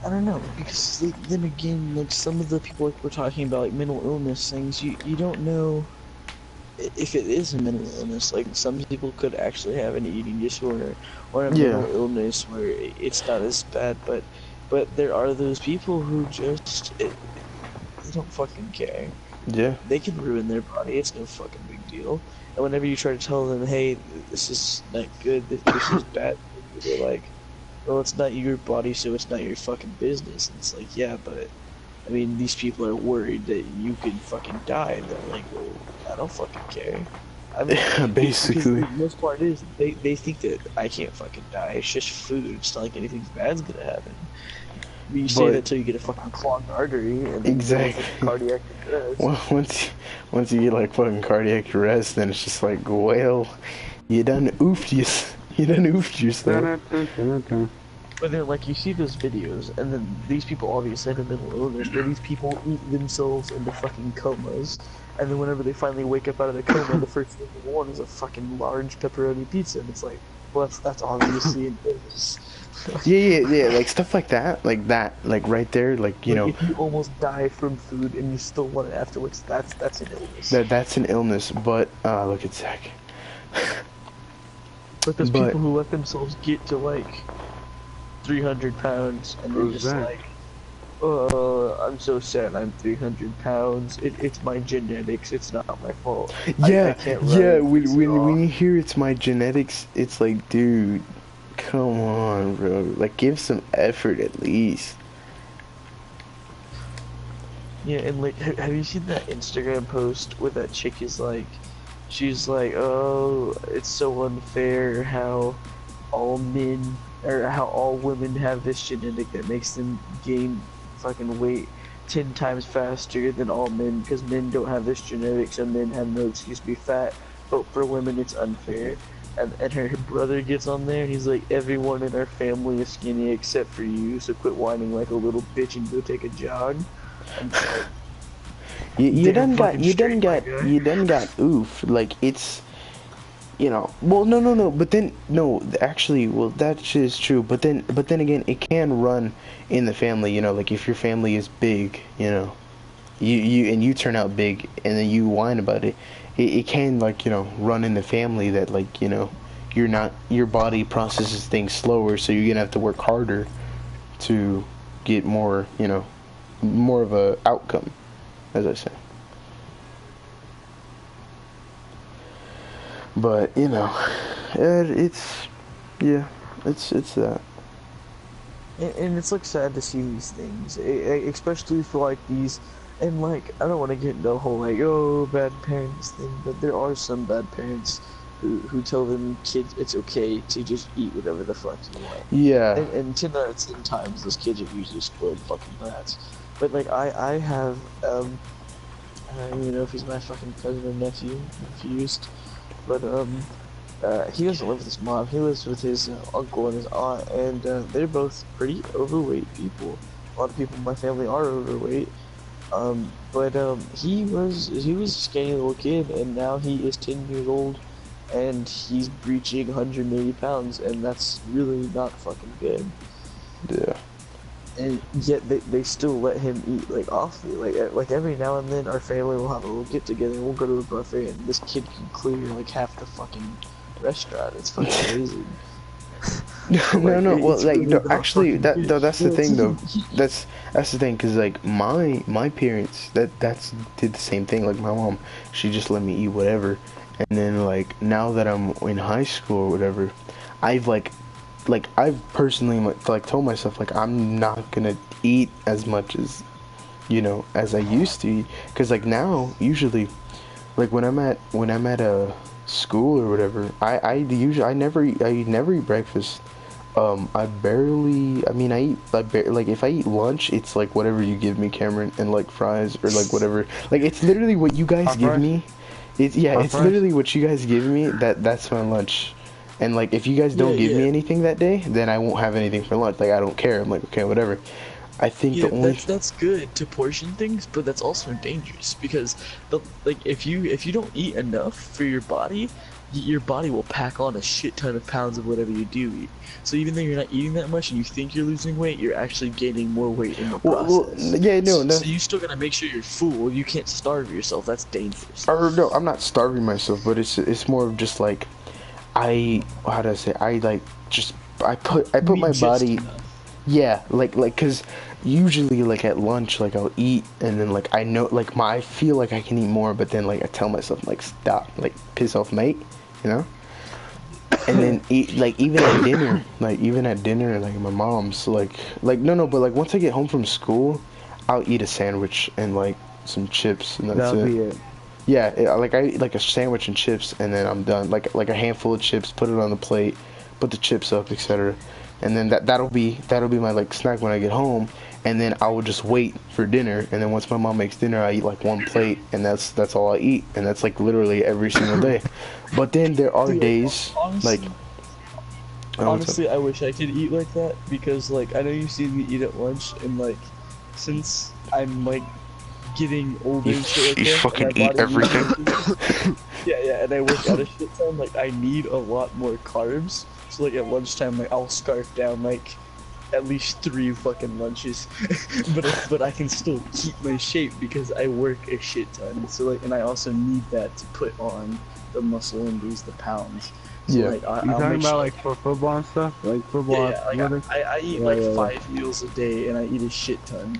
I don't know, because like, then again, like some of the people like we're talking about like mental illness things, you don't know if it is a mental illness. Like some people could actually have an eating disorder or a Yeah. mental illness where it's not as bad, but there are those people who just they don't fucking care. Yeah. They can ruin their body. It's no fucking big deal. And whenever you try to tell them, hey, this is not good, this is bad, they're like, well, it's not your body, so it's not your fucking business. And it's like, yeah, but I mean, these people are worried that you could fucking die. And they're like, well, I don't fucking care. I mean, Basically. the most part is they think that I can't fucking die. It's just food. It's not like anything bad's gonna happen. You say that till you get a fucking clogged artery and then Exactly. cardiac arrest. Well, once you get like fucking cardiac arrest, then it's just like, well, you done oofed yourself. But then, like, you see those videos, and then these people obviously have a mental illness, where these people eat themselves into fucking comas, and then whenever they finally wake up out of the coma, the first thing they want is a fucking large pepperoni pizza, and it's like, well, that's obviously an illness. Yeah, like stuff like that, like right there, like, you know, if you almost die from food and you still want it afterwards, that's an illness. that's an illness. But look at Zach. But there's people who let themselves get to like 300 pounds and they're Who's just that? like, I'm so sad I'm 300 pounds. It's my genetics. It's not my fault. I can't run. When you hear it's my genetics, it's like, dude, come on, bro. Like, give some effort at least. Yeah, and like, have you seen that Instagram post where that chick is like, she's like, oh, it's so unfair how all men, or how all women have this genetic that makes them gain fucking weight 10 times faster than all men, because men don't have this genetic, so men have no excuse to be fat, but for women it's unfair. And her brother gets on there, and he's like, everyone in our family is skinny except for you, so quit whining like a little bitch and go take a jog. And it's like, You damn done got fucking straight, my guy. oof. Like, it's, you know, well, no, but then no, actually, well, that shit is true. But then again, it can run in the family. You know, like if your family is big, you know, you turn out big, and then you whine about it. It can, like, you know, run in the family that, like, you know, your body processes things slower, so you're gonna have to work harder to get more, you know, more of a outcome, as I say. But, you know, it's that. And it's like sad to see these things, especially for like these, and like, I don't want to get into the whole like, oh, bad parents thing, but there are some bad parents who tell them kids it's okay to just eat whatever the fuck you want. Yeah. And 10 out of 10 times those kids are usually spoiled fucking brats. But like, I have, I don't even know if he's my fucking cousin or nephew, I'm confused. But he doesn't live with his mom. He lives with his uncle and his aunt, and they're both pretty overweight people. A lot of people in my family are overweight. But he was a skinny little kid, and now he is 10 years old, and he's breaching 180 pounds, and that's really not fucking good. Yeah. And yet they still let him eat like awfully. Like every now and then our family will have a little get together and we'll go to a buffet and this kid can clear like half the fucking restaurant. It's fucking crazy. No. Well, like, really no, actually, that's the thing though. Yeah. That's the thing, cause like my parents that's did the same thing. Like my mom, she just let me eat whatever, and then like now that I'm in high school or whatever, I've I've personally like told myself like I'm not gonna eat as much as, you know, as I used to eat, cause like now usually, like when I'm at a school or whatever, I never eat breakfast. I eat like if I eat lunch, it's like whatever you give me, Cameron, and like fries or like whatever. Like it's literally what you guys give me. It's literally what you guys give me. That's my lunch. And like if you guys don't give me anything that day, then I won't have anything for lunch. Like I don't care. I'm like, okay, whatever. I think the only that's good to portion things, but that's also dangerous because if you don't eat enough for your body will pack on a shit ton of pounds of whatever you do eat. So even though you're not eating that much and you think you're losing weight, you're actually gaining more weight in the process. So you still gotta make sure you're full. You can't starve yourself. That's dangerous. Or no, I'm not starving myself, but it's more of just like I put my body. Enough. Yeah, like, cause usually like at lunch, like I'll eat, and then like I know, like I feel like I can eat more, but then like I tell myself like stop, like piss off, mate, you know. And then eat, like even at dinner, like my mom's like no, but like once I get home from school, I'll eat a sandwich and like some chips, and that's That'll it. be it. Yeah, like I eat like a sandwich and chips, and then I'm done. Like a handful of chips, put it on the plate, put the chips up, etc. And then that'll be my like snack when I get home, and then I will just wait for dinner. And then once my mom makes dinner, I eat like one plate, and that's all I eat, and that's like literally every single day. But then there are Dude, days honestly, like honestly, I wish I could eat like that because, like, I know you see me eat at lunch, and like, since I'm like getting older You, and shit like you that, fucking and my eat body everything. needs- yeah, and I work out a shit ton. Like, I need a lot more carbs. So like at lunchtime, like I'll scarf down like at least 3 fucking lunches, but I can still keep my shape because I work a shit ton. So like, and I also need that to put on the muscle and lose the pounds. So Yeah. like, You I'll talking make about sure, like for football and stuff? Like football? yeah, like weather? I eat Yeah, like yeah, yeah. 5 meals a day, and I eat a shit ton.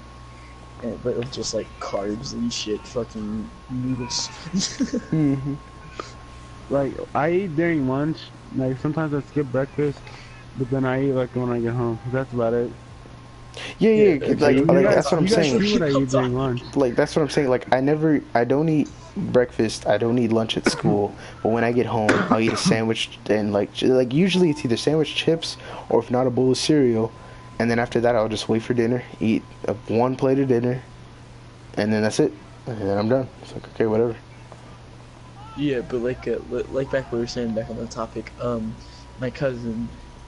And, but it's just like carbs and shit, fucking noodles. Mhm. Like I eat during lunch. Like sometimes I skip breakfast, but then I eat like when I get home. That's about it. Yeah, Yeah, like You guys- that's what I'm you guys saying. see what I eat during lunch. Like that's what I'm saying. Like I don't eat breakfast. I don't eat lunch at school. But when I get home, I'll eat a sandwich and like usually it's either sandwich, chips, or if not a bowl of cereal. And then after that, I'll just wait for dinner, eat one plate of dinner, and then that's it. And then I'm done. It's like okay, whatever. Yeah, but like back what we were saying back on the topic, my cousin,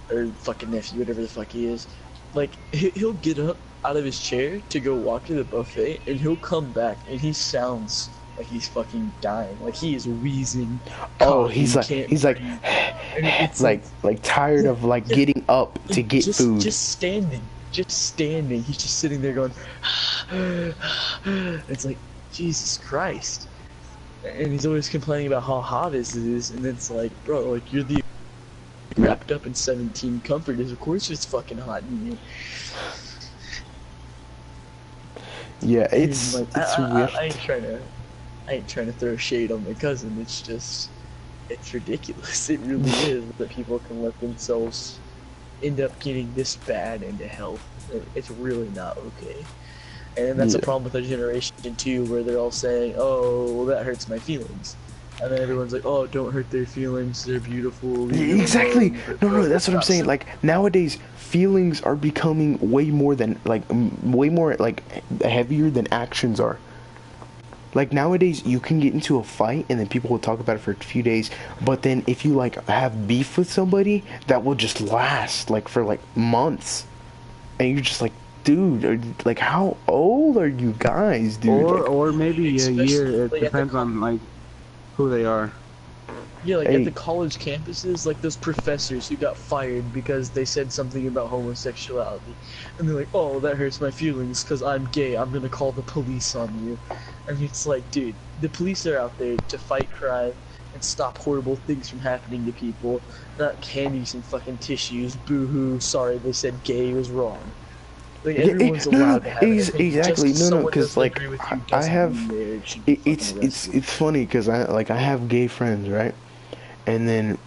or fucking nephew, whatever the fuck he is, like, he'll get up out of his chair to go walk to the buffet, and he'll come back, and he sounds like he's fucking dying, like he is wheezing. Oh, coughing, he's like can't he's like breathe. And it's like tired of like getting up to get just, food. Just standing. He's just sitting there going, it's like, Jesus Christ. And he's always complaining about how hot it is, and it's like, bro, like, you're the wrapped up in 17 comforters, of course it's fucking hot in here. Yeah, And it's like, weird. I ain't trying to throw shade on my cousin, it's just, it's ridiculous. It really is that people can let themselves end up getting this bad into health. It's really not okay. And that's a Yeah. problem with our generation too, where they're all saying, "Oh, well, that hurts my feelings," and then everyone's like, "Oh, don't hurt their feelings. They're beautiful." leave them Exactly. alone." No, that's what I'm saying. Like nowadays, feelings are becoming way more than way more like heavier than actions are. Like nowadays, you can get into a fight and then people will talk about it for a few days. But then if you like have beef with somebody, that will just last like for like months, and you're just like, dude, like how old are you guys, dude? Like, Or maybe a Especially, year. It like, at the depends on like who they are. Yeah, like Hey. at the college campuses, like those professors who got fired because they said something about homosexuality, and they're like, "Oh, that hurts my feelings because I'm gay. I'm gonna call the police on you." And it's like, dude, the police are out there to fight crime and stop horrible things from happening to people, not candy some fucking tissues. Boo-hoo! Sorry, they said gay was wrong. Like everyone's allowed to have an opinion. exactly. Just 'cause No, someone because doesn't like agree with you I doesn't have. mean they should be It's fucking arrested. funny because I have gay friends, right? And then,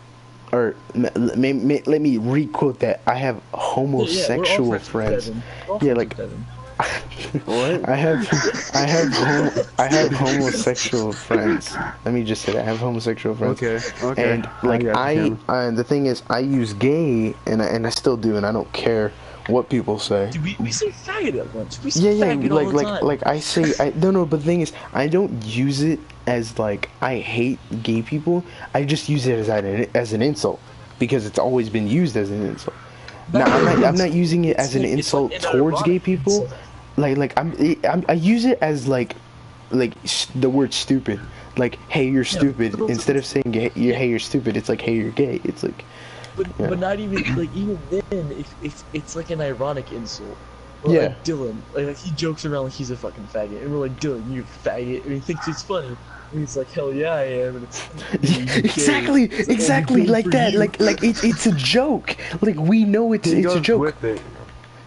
or let me re-quote that. I have homosexual we're all friends. Devin. We're all Yeah, friends like with Devin. What? I have homosexual friends. Let me just say that I have homosexual friends. Okay. And like got you, Cameron. the thing is, I use gay, and I still do, and I don't care what people say. Dude, we say faggot at lunch. We say Yeah, faggot all the time. like I say, no, but the thing is, I don't use it as like I hate gay people. I just use it as an insult because it's always been used as an insult. Now I'm not using it as an insult It's like an towards gay ironic people. insult. Like I use it as like the word stupid. Like, hey, you're stupid. but also- Instead of saying hey, you're stupid, it's like, hey, you're gay. It's like, yeah. But not even like even then, if it's like an ironic insult. Or Yeah. Like Dylan, like he jokes around like he's a fucking faggot, and we're like, Dylan, you faggot, and he thinks it's funny. And he's like, hell yeah, I am. And it's, "You're gay." exactly, It's like, exactly "Oh, good like for that. you." Like it's a joke. Like we know it's He a goes joke. with it.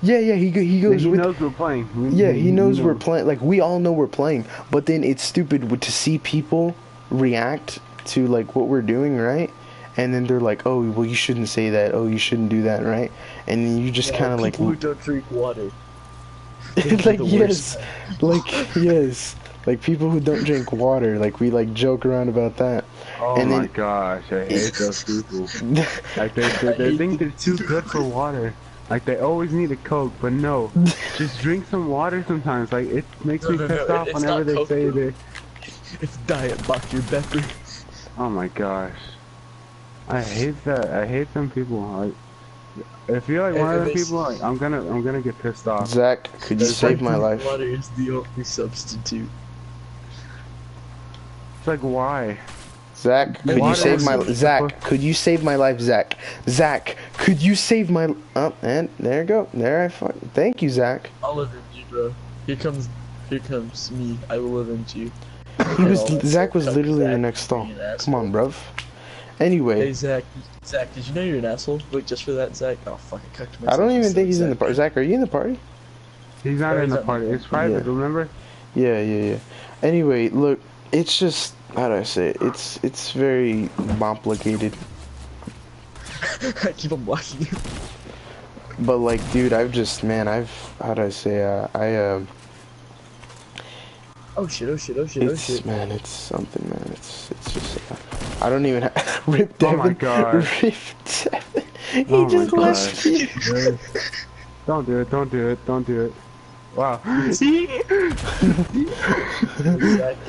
Yeah, yeah, he goes He with. knows we're playing. Yeah, he knows we're playing. Like, we all know we're playing. But then it's stupid to see people react to, like, what we're doing, right? And then they're like, oh, well, you shouldn't say that. Oh, you shouldn't do that, right? And then you just Yeah, kind of, like... people who don't drink water. They're like, the yes. worst. Like, yes. Like, people who don't drink water. Like, we, like, joke around about that. Oh and my then, gosh, I hate those people. Like they think they're too good for water. Like they always need a Coke, but no, just drink some water sometimes. Like it makes me pissed off it's whenever not they Coke, say bro. they. It's Diet Dr. Pepper. Oh my gosh, I hate that. I hate them people. Like if you're like one of them people, like I'm gonna get pissed off. Zach, could you save my life? Water is the only substitute. It's like why? Zach, could you Water save is my the Zach? Could you save my life, Zach? Zach, could you save my? Oh, and there you go. There I fucking. Thank you, Zach. I'll avenge you, bro. Here comes me. I will avenge you. He was And I'll Zach was cut literally in the Zach next stall. being an asshole. Come on, bruv. Anyway, Hey Zach, did you know you're an asshole? Wait, just for that, Zach? Oh fuck, I cucked myself. I don't even So think he's in the Zach. party. Zach, are you in the party? He's not Yeah, in he's the not- party. It's private. Yeah. Remember? Yeah, yeah, yeah. Anyway, look, it's just how do I say it? It's very complicated. I keep on blocking you. But like, dude, how do I say? Oh shit, oh shit, oh shit, oh It's shit. man, it's something, man. It's just. I don't even have Rip Oh Devin. my God. Rip Devin. He Oh my just left gosh. me. Don't do it. Don't do it. Don't do it. Wow. Zach,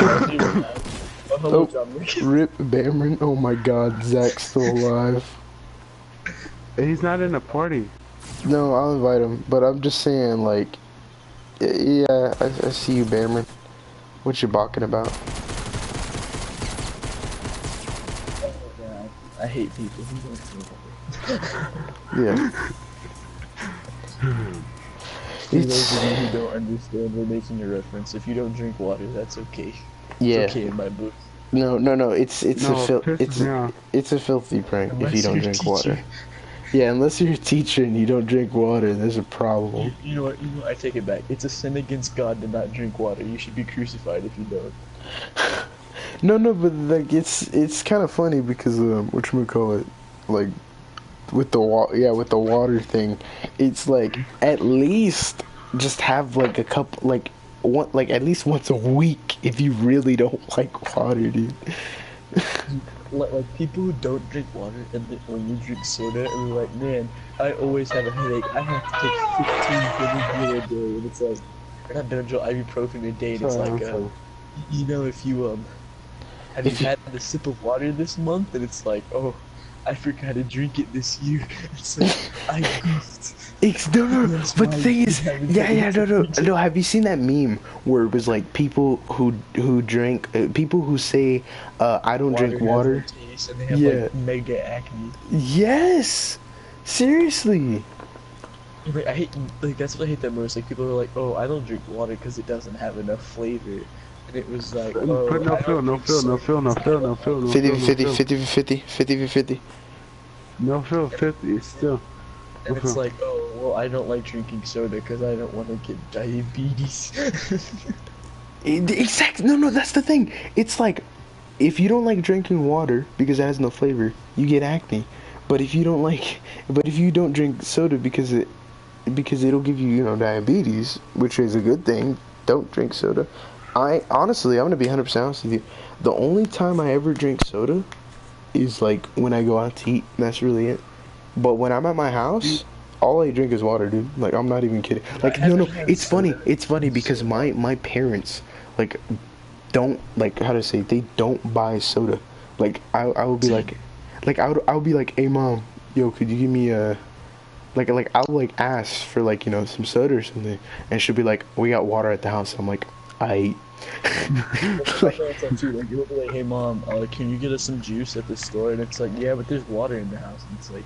I'll do it now. Oh, hello, Oh. John Wick. Rip Bamron. Oh my God, Zach's still alive. He's not in a party. No, I'll invite him. But I'm just saying, like, yeah, I see you, Bamron. What you balking about? I hate people who don't drink water. Yeah. For those of you who don't understand, we're making a reference. If you don't drink water, that's okay. Yeah. It's okay in my book. No. It's No, it's pisses me off. it's a filthy prank if Unless you don't you're a drink water. teacher. Yeah, unless you're a teacher and you don't drink water, there's a problem. You know what? I take it back. It's a sin against God to not drink water. You should be crucified if you don't. No, but like it's kind of funny because whatchamacallit, like with the water thing, it's like at least just have like a cup like at least once a week if you really don't like water, dude. Like people who don't drink water and then when you drink soda and they're like, man, I always have a headache. I have to take 15 Benadryl a day, and it's like, or not Benadryl, ibuprofen a day, and it's like, you know, if you have you had a sip of water this month, and it's like, oh, I forgot to drink it this year. It's like I goofed. No. That's But why the thing you is, haven't yeah, taken no. Have you seen that meme where it was like people who drink, people who say, I don't drink water. Has no taste, and they have Yeah. like mega acne. Yes, seriously. Like, I hate, like, that's what I hate the most. Like, people are like, oh, I don't drink water because it doesn't have enough flavor. And it was like, oh, Put no I fill, don't no drink fill, no soda fill, no because I fill, don't no fill, no 50 fill, no 50 fill. 50 50 50 50. No fill, 50, still. And it's like, oh, well, I don't like drinking soda because I don't want to get diabetes. Exactly. No, that's the thing. It's like, if you don't like drinking water because it has no flavor, you get acne. But if you don't drink soda because it'll give you, diabetes, which is a good thing. Don't drink soda. Honestly, I'm gonna be 100% honest with you. The only time I ever drink soda is like when I go out to eat. That's really it. But when I'm at my house, all I drink is water, dude. Like, I'm not even kidding. Like, no, it's funny. It's funny because my parents, like, don't, like, how to say, they don't buy soda. Like, I would be like, I would be like, hey, mom, yo, could you give me a, like, I'll, like, ask for, like, some soda or something. And she'll be like, we got water at the house. I'm like, I Like, you'll be like, hey mom, can you get us some juice at the store? And it's like, yeah, but there's water in the house. And it's like,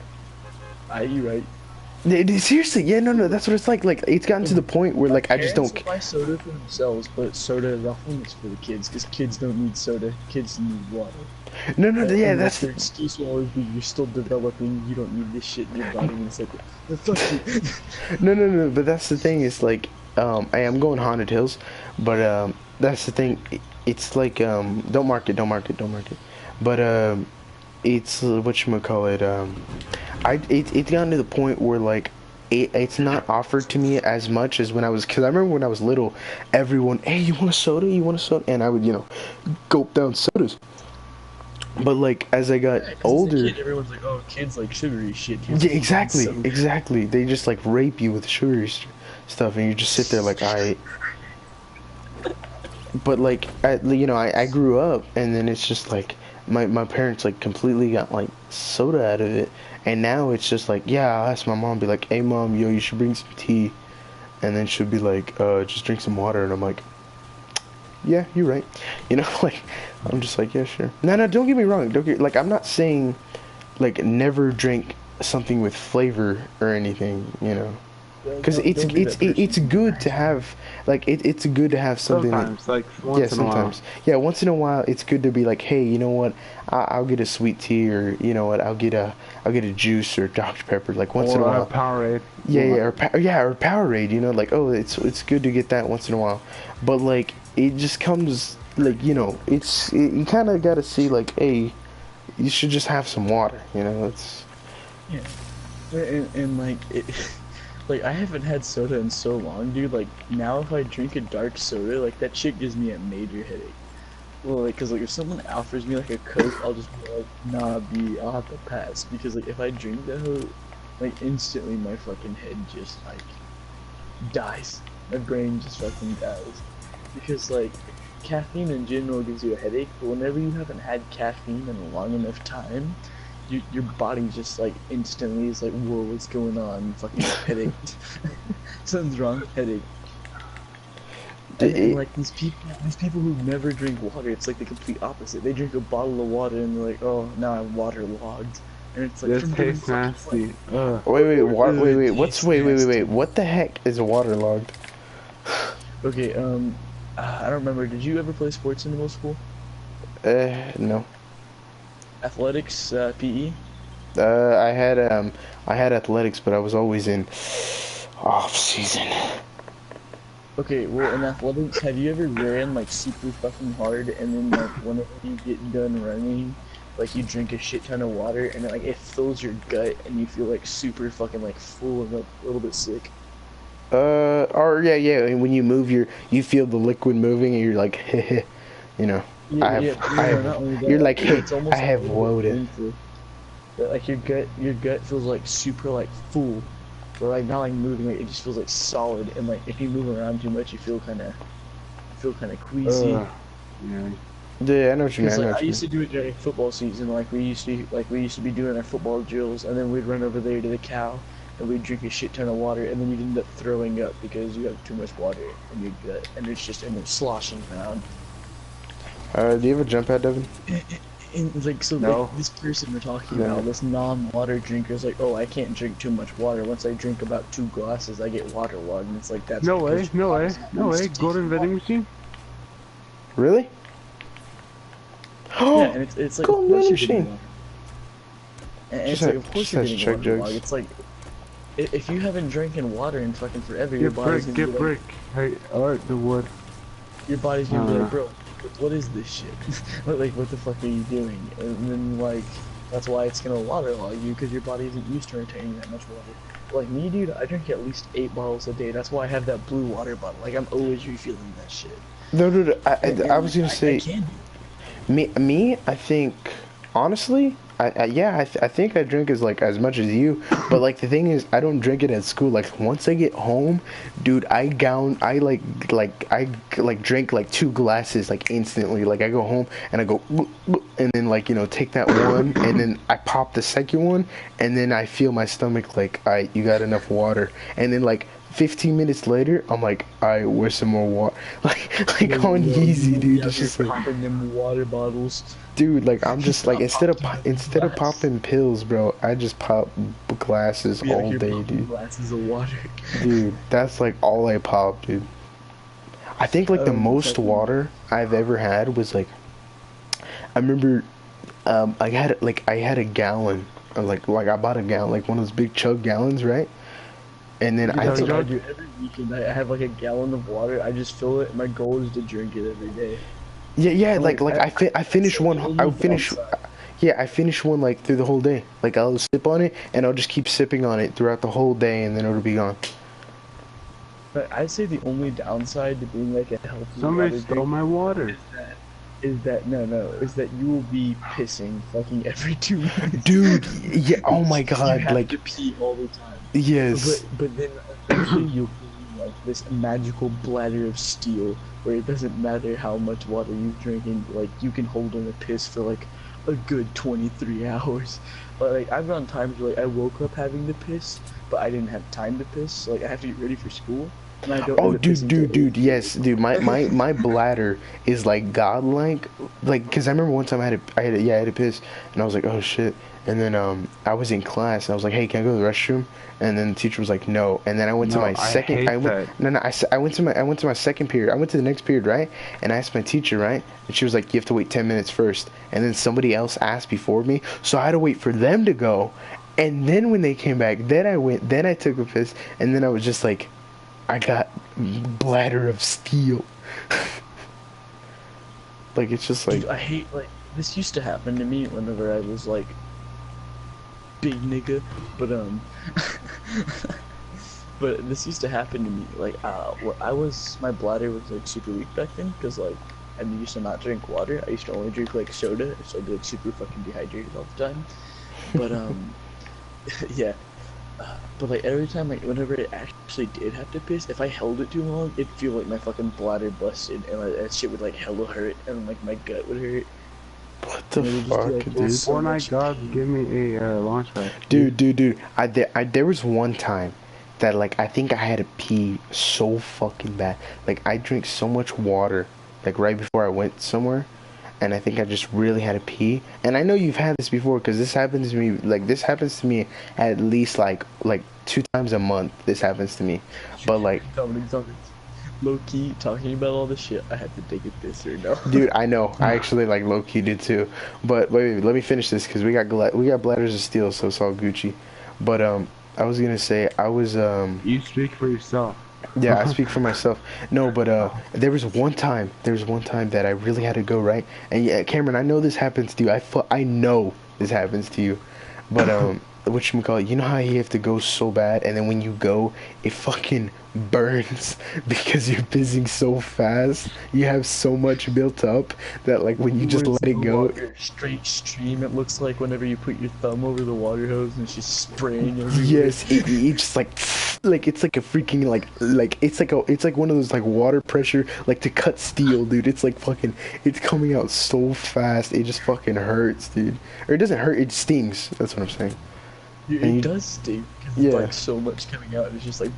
you right. Seriously, yeah, no, that's what it's like. Like, it's gotten to the point where, like, I just Parents don't. will buy soda for themselves, but soda is often is for the kids, because kids don't need soda. Kids need water. No, yeah, And like that's. their excuse will always be, you're still developing, you don't need this shit in your body. And it's like, fuck you. No, but that's the thing. Is like, I am going Haunted Hills, but that's the thing. It's like, don't mark it. But it's whatchamacallit. It's gotten to the point where like. It's not offered to me as much as when I was, because I remember when I was little, everyone, hey, you want a soda? And I would, gulp down sodas. But like as I got Yeah, 'cause older, as a kid, everyone's like, oh, kids like sugary shit. yeah, exactly, So- exactly. They just like rape you with sugary stuff, and you just sit there like I. But like I grew up, and then it's just like my parents like completely got like soda out of it, and now it's just like, yeah, I'll ask my mom, be like, hey mom, yo, you should bring some tea, and then she'll be like, just drink some water, and I'm like, yeah, you're right, like I'm just like, yeah, sure. No, don't get me wrong, like I'm not saying like never drink something with flavor or anything, because Don't be that person. it's good to have it's good to have something Sometimes, like yeah, once in a while. sometimes. Yeah, once in a while, it's good to be like, hey, you know what? I'll get a sweet tea, or you know what? I'll get a juice or Dr Pepper. Like once in a Or while. a Powerade. Or Powerade. Like, oh, it's good to get that once in a while. But like, it just comes like, you kind of gotta see like, hey, you should just have some water. It's. Yeah. And like it. Like, I haven't had soda in so long, dude. Like, now if I drink a dark soda, like, that shit gives me a major headache. Well, like, cause, like, if someone offers me, like, a Coke, I'll just be like, nah, I'll have to pass. Because, like, if I drink that hoe, like, instantly my fucking head just, like, dies. My brain just fucking dies. Because, like, caffeine in general gives you a headache, but whenever you haven't had caffeine in a long enough time, your body just like instantly is like, whoa, what's going on? Fucking headache. Something's wrong. Headache. And like these people who never drink water, it's like the complete opposite. They drink a bottle of water and they're like, oh, now I'm waterlogged. And it's like, This from doing tastes fucking, nasty. Ugh. Wait, Ugh, what's tastes nasty. what the heck is waterlogged? Okay, I don't remember. Did you ever play sports in middle school? No. Athletics, PE? I had athletics, but I was always in off season. Okay, well, in athletics, have you ever ran like super fucking hard and then like whenever you get done running, like you drink a shit ton of water and then, like it fills your gut and you feel like super fucking like full and a little bit sick? Or yeah, and when you move you feel the liquid moving and you're like, Yeah, not only that, you're like, hey, it's almost I have a little bit water. painful. But, like your gut feels like super like full, but like not like moving, like it just feels like solid. And like if you move around too much, you feel kind of queasy. Yeah. Yeah, I know what you mean. Because I know like, I what you used mean. to do it during football season. Like we used to be doing our football drills, and then we'd run over there to the cow, and we'd drink a shit ton of water, and then you'd end up throwing up because you have too much water in your gut, and it's sloshing around. Do you have a jump pad, Devin? And like so, No. like, this person we're talking No. about, this non-water drinker, is like, oh, I can't drink too much water. Once I drink about 2 glasses, I get waterlogged, and it's like that's No because way, your no way, body's not no used way. to Golden taking vending water. machine? Really? Yeah, and it's like, Golden of course you're machine. getting water. And Just it's like, like- of course just you're has getting chug waterlogged. jugs. It's like, if you haven't drinking water in fucking forever, your Get body's brick, gonna get be like, brick. Hey, alright, the wood. your body's gonna be like, Uh. bro, what is this shit? Like, what the fuck are you doing? And then like, that's why it's gonna waterlog you, because your body isn't used to retaining that much water. Like me, dude, I drink at least 8 bottles a day. That's why I have that blue water bottle. Like, I'm always refilling that shit. No. And, I was gonna I say can do me. I think honestly, I think I drink as much as you, but like the thing is, I don't drink it at school. Like once I get home, dude, I drink like 2 glasses like instantly. Like I go home and I go, and then like take that one, and then I pop the second one, and then I feel my stomach like, alright, you got enough water, and then like 15 minutes later, I'm like, alright, where's some more water? Like on easy, dude. It's just like, popping them water bottles. dude, like I'm just like instead of Glass. popping pills, bro, I just pop glasses We out all here day, popping dude. glasses of water. Dude, that's like all I pop, dude. I think like the most fucking- water I've ever had was like, I remember, I had a gallon, like I bought a gallon, like one of those big chug gallons, right? And then Dude, I that's think, what I do every weekend. I have like a gallon of water. I just fill it. My goal is to drink it every day. yeah, I'm like I finish one, I finish. Downside. Yeah, I finish one like through the whole day. Like I'll sip on it and I'll just keep sipping on it throughout the whole day and then it'll be gone. But I'd say the only downside to being like a healthy Somebody water stole my water. is that you will be pissing fucking every 2 minutes. Dude, yeah, oh my You god, have like, to pee all the time. yes. But then eventually you'll be like this magical bladder of steel where it doesn't matter how much water you've drinking, like you can hold in a piss for like a good 23 hours. But like I've gone times where like I woke up having to piss, but I didn't have time to piss, so like I have to get ready for school. And I don't Oh, end up pissing till dude, yes, dude. My bladder is like godlike, like, cause I remember one time I had to piss, and I was like, oh shit, and then I was in class, and I was like, hey, can I go to the restroom? And then the teacher was like, no, and then I went to No, my I second, hate I went, that. no, I went to my second period, I went to the next period, right? And I asked my teacher, right? And she was like, you have to wait 10 minutes first, and then somebody else asked before me, so I had to wait for them to go, and then when they came back, then I took a piss, and then I was just like, I got bladder of steel. Like it's just like, Dude, I hate like this used to happen to me whenever I was like big nigga, but but this used to happen to me like where my bladder was like super weak back then because like I used to not drink water. I used to only drink like soda, so I'd be like super fucking dehydrated all the time. But yeah. But like every time, like whenever I actually did have to piss, if I held it too long, it'd feel like my fucking bladder busted, and like, that shit would like hella hurt, and like my gut would hurt. what the And it would just be, fuck, like, dude? so Fortnite much gods, pain. give me a launch pad. Dude. There was one time that like I think I had to pee so fucking bad. Like I drank so much water, like right before I went somewhere, and I think I just really had to pee. And I know you've had this before because this happens to me. Like this happens to me at least like 2 times a month. This happens to me, but like. Dominic, low key talking about all this shit. I had to take a piss right now. Dude, I know. I actually like low key did too. But wait, let me finish this because we got bladders of steel, so it's all Gucci. But I was gonna say I was You speak for yourself. yeah, I speak for myself. No, but there was one time that I really had to go, right? And yeah, Cameron, I know this happens to you. I know this happens to you. But whatchamacallit, you know how you have to go so bad and then when you go it fucking burns because you're pissing so fast. You have so much built up that like when you just Where's let it the go. water? Straight stream. It looks like whenever you put your thumb over the water hose and it's just spraying everywhere. Yes, it just like it's like a freaking like it's like one of those like water pressure like to cut steel, dude. It's like fucking it's coming out so fast. It just fucking hurts, dude. Or it doesn't hurt, it stings. That's what I'm saying. It And you- does stink because Yeah. it's like so much coming out. It's just like.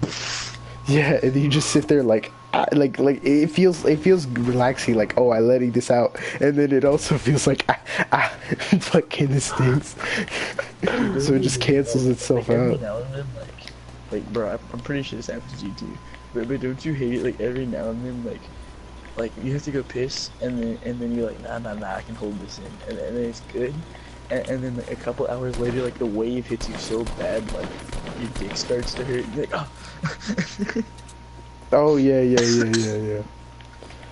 Yeah, and then you just sit there like it feels relaxing, like, oh, I letting this out, and then it also feels like fucking this stinks. So it just cancels itself like, every out. now and then, like bro, I'm pretty sure this happens to you too. But don't you hate it? Like every now and then, like you have to go piss, and then you're like, nah, I can hold this in, and then it's good. And then like a couple hours later, like the wave hits you so bad, like your dick starts to hurt. You're like, oh. Oh yeah.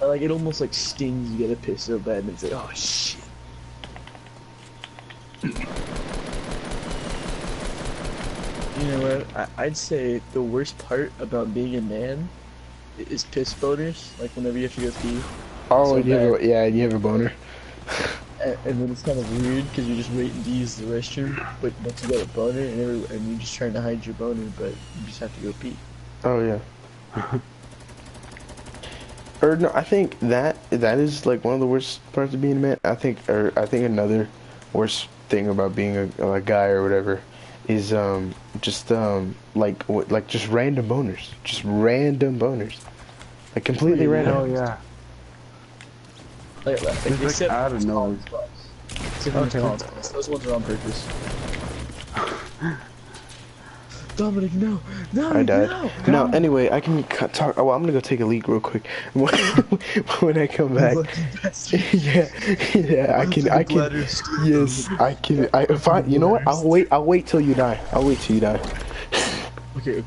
Like it almost like stings. You gotta piss so bad, and it's like, oh shit. You know what? I'd say the worst part about being a man is piss boners. Like whenever you have to go pee, Oh, So and you have bad. and you have a boner. and then it's kind of weird because you're just waiting to use the restroom, but you got a boner, and you're just trying to hide your boner, but you just have to go pee. Oh yeah. Or no, I think that is like one of the worst parts of being a man. I think another worst thing about being a guy or whatever is just like just random boners, like completely random. Hell yeah. Like, It's like except out of nowhere. Except for Okay. Collins class. Those ones are on purpose. Dominic, no! I Dominic, died. no! No, anyway, I can talk. Oh, well, I'm gonna go take a leak real quick. When I come back, Lucky bastard. yeah, I can. Yes, I can. If I, you know what? I'll wait till you die. I'll wait till you die. Okay.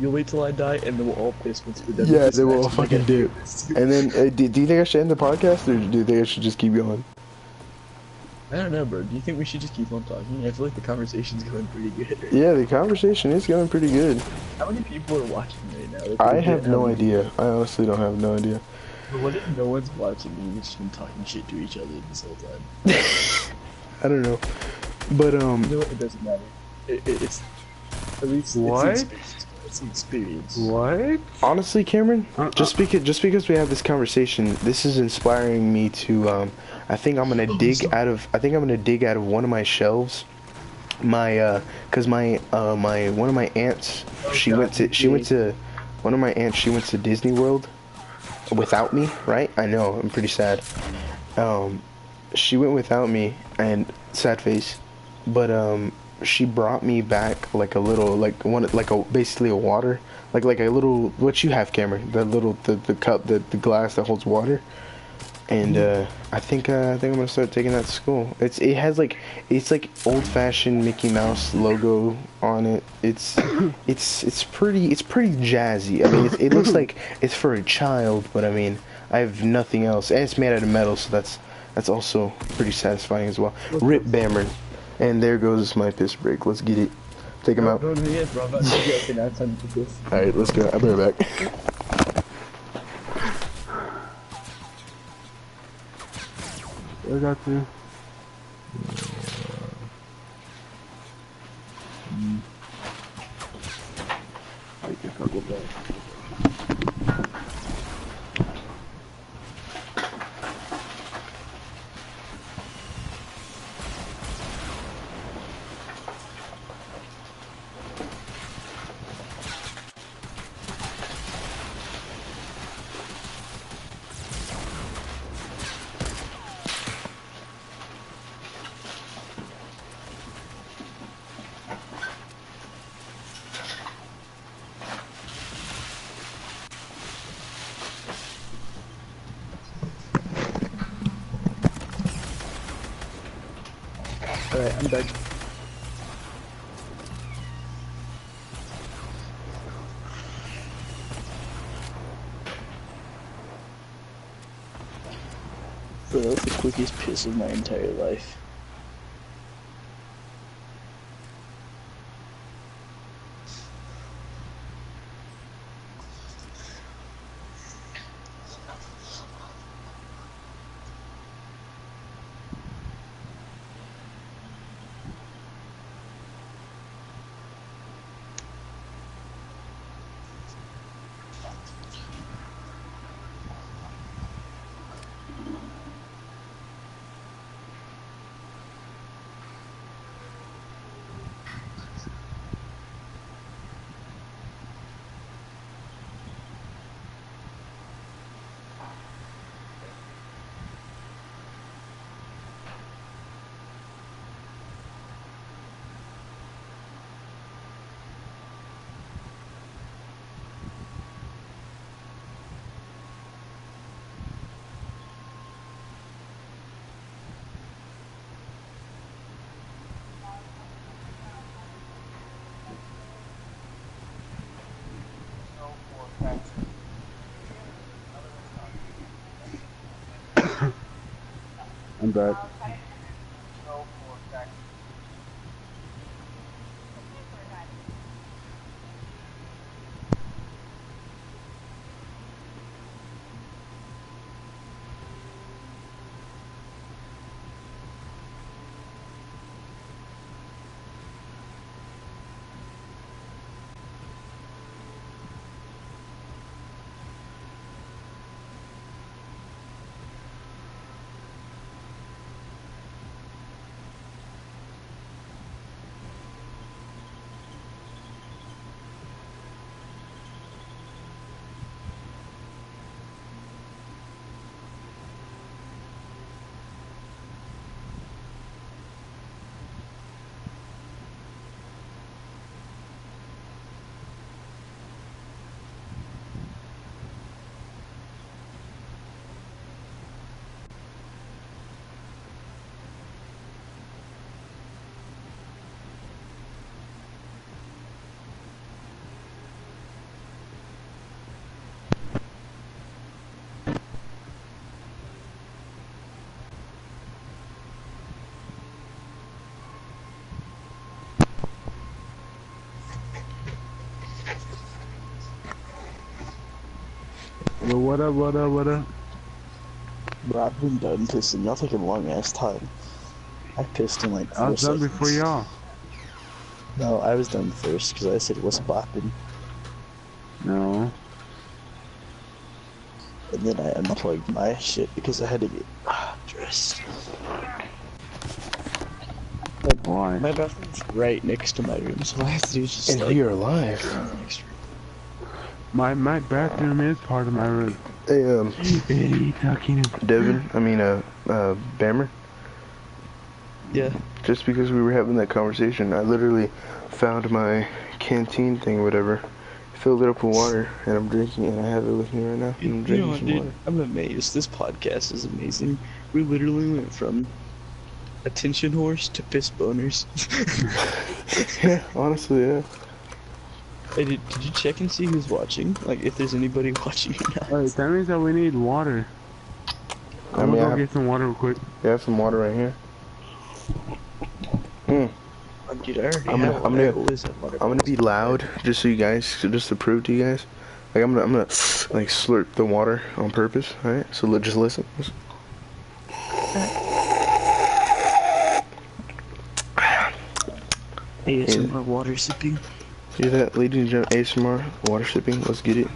You'll wait till I die, and then we'll all piss once we're done. Yeah, with this they will match, fucking do. And then, do you think I should end the podcast, or do you think I should just keep going? I don't know, bro. Do you think we should just keep on talking? I feel like the conversation's going pretty good. Yeah, the conversation is going pretty good. How many people are watching right now? Like, I legit, have how no many idea. I honestly don't have no idea. people? What if no one's watching and we've just been talking shit to each other this whole time? I don't know, but You know what? It doesn't matter. It's at least What? It's an experience. What? honestly, Cameron, just because we have this conversation, this is inspiring me to I think I'm gonna dig out of one of my shelves. Cause my one of my aunts, she went to Disney World without me, right? I know, I'm pretty sad. She went without me, and sad face, but she brought me back like a little, basically a water, like a little, what you have, Cameron, the cup, the glass that holds water. And I think I'm gonna start taking that to school. It's like old-fashioned Mickey Mouse logo on it. It's pretty jazzy. I mean, it looks like it's for a child, but I mean, I have nothing else, and it's made out of metal, so that's also pretty satisfying as well. Rip Bammer, and there goes my piss break. Let's get it. Take him out. Bro, yeah, bro, I'm about to go. Okay, now it's time to do this. All right, let's go. I'll be right back. I got you. I guess I'll go back. Alright, I'm back. Bro, that was the quickest piss of my entire life. I'm back. Yo, what up, what up, what up? Bro, I've been done pissing. Y'all take a long ass time. I pissed in like 4 I was done seconds. before y'all. No, I was done first because I said what's poppin'. No. And then I unplugged my shit because I had to get dressed. Why? My bathroom's right next to my room, so all I have to do is just And like... we are live. next room. My bathroom is part of my room. Hey, Hey, talking to Devin, Bammer, Yeah. just because we were having that conversation, I literally found my canteen thing, whatever, filled it up with water, and I'm drinking it, and I have it with me right now, and I'm You know drinking what, some dude? water. I'm amazed. This podcast is amazing. We literally went from attention horse to fist boners. Yeah, honestly, yeah. Hey, did you check and see who's watching? Like, if there's anybody watching or not? Wait, that means that we need water. I I'm mean, gonna go get some water real quick. I have some water right here. Dude, I already I'm have gonna- one. I'm gonna- I always have water. I'm gonna be loud, just so you guys, just to prove to you guys. Like, I'm gonna like, slurp the water on purpose, alright? So, just listen. ASMR water sipping. Hear that, ladies and gentlemen? ASMR, water sipping, let's get it.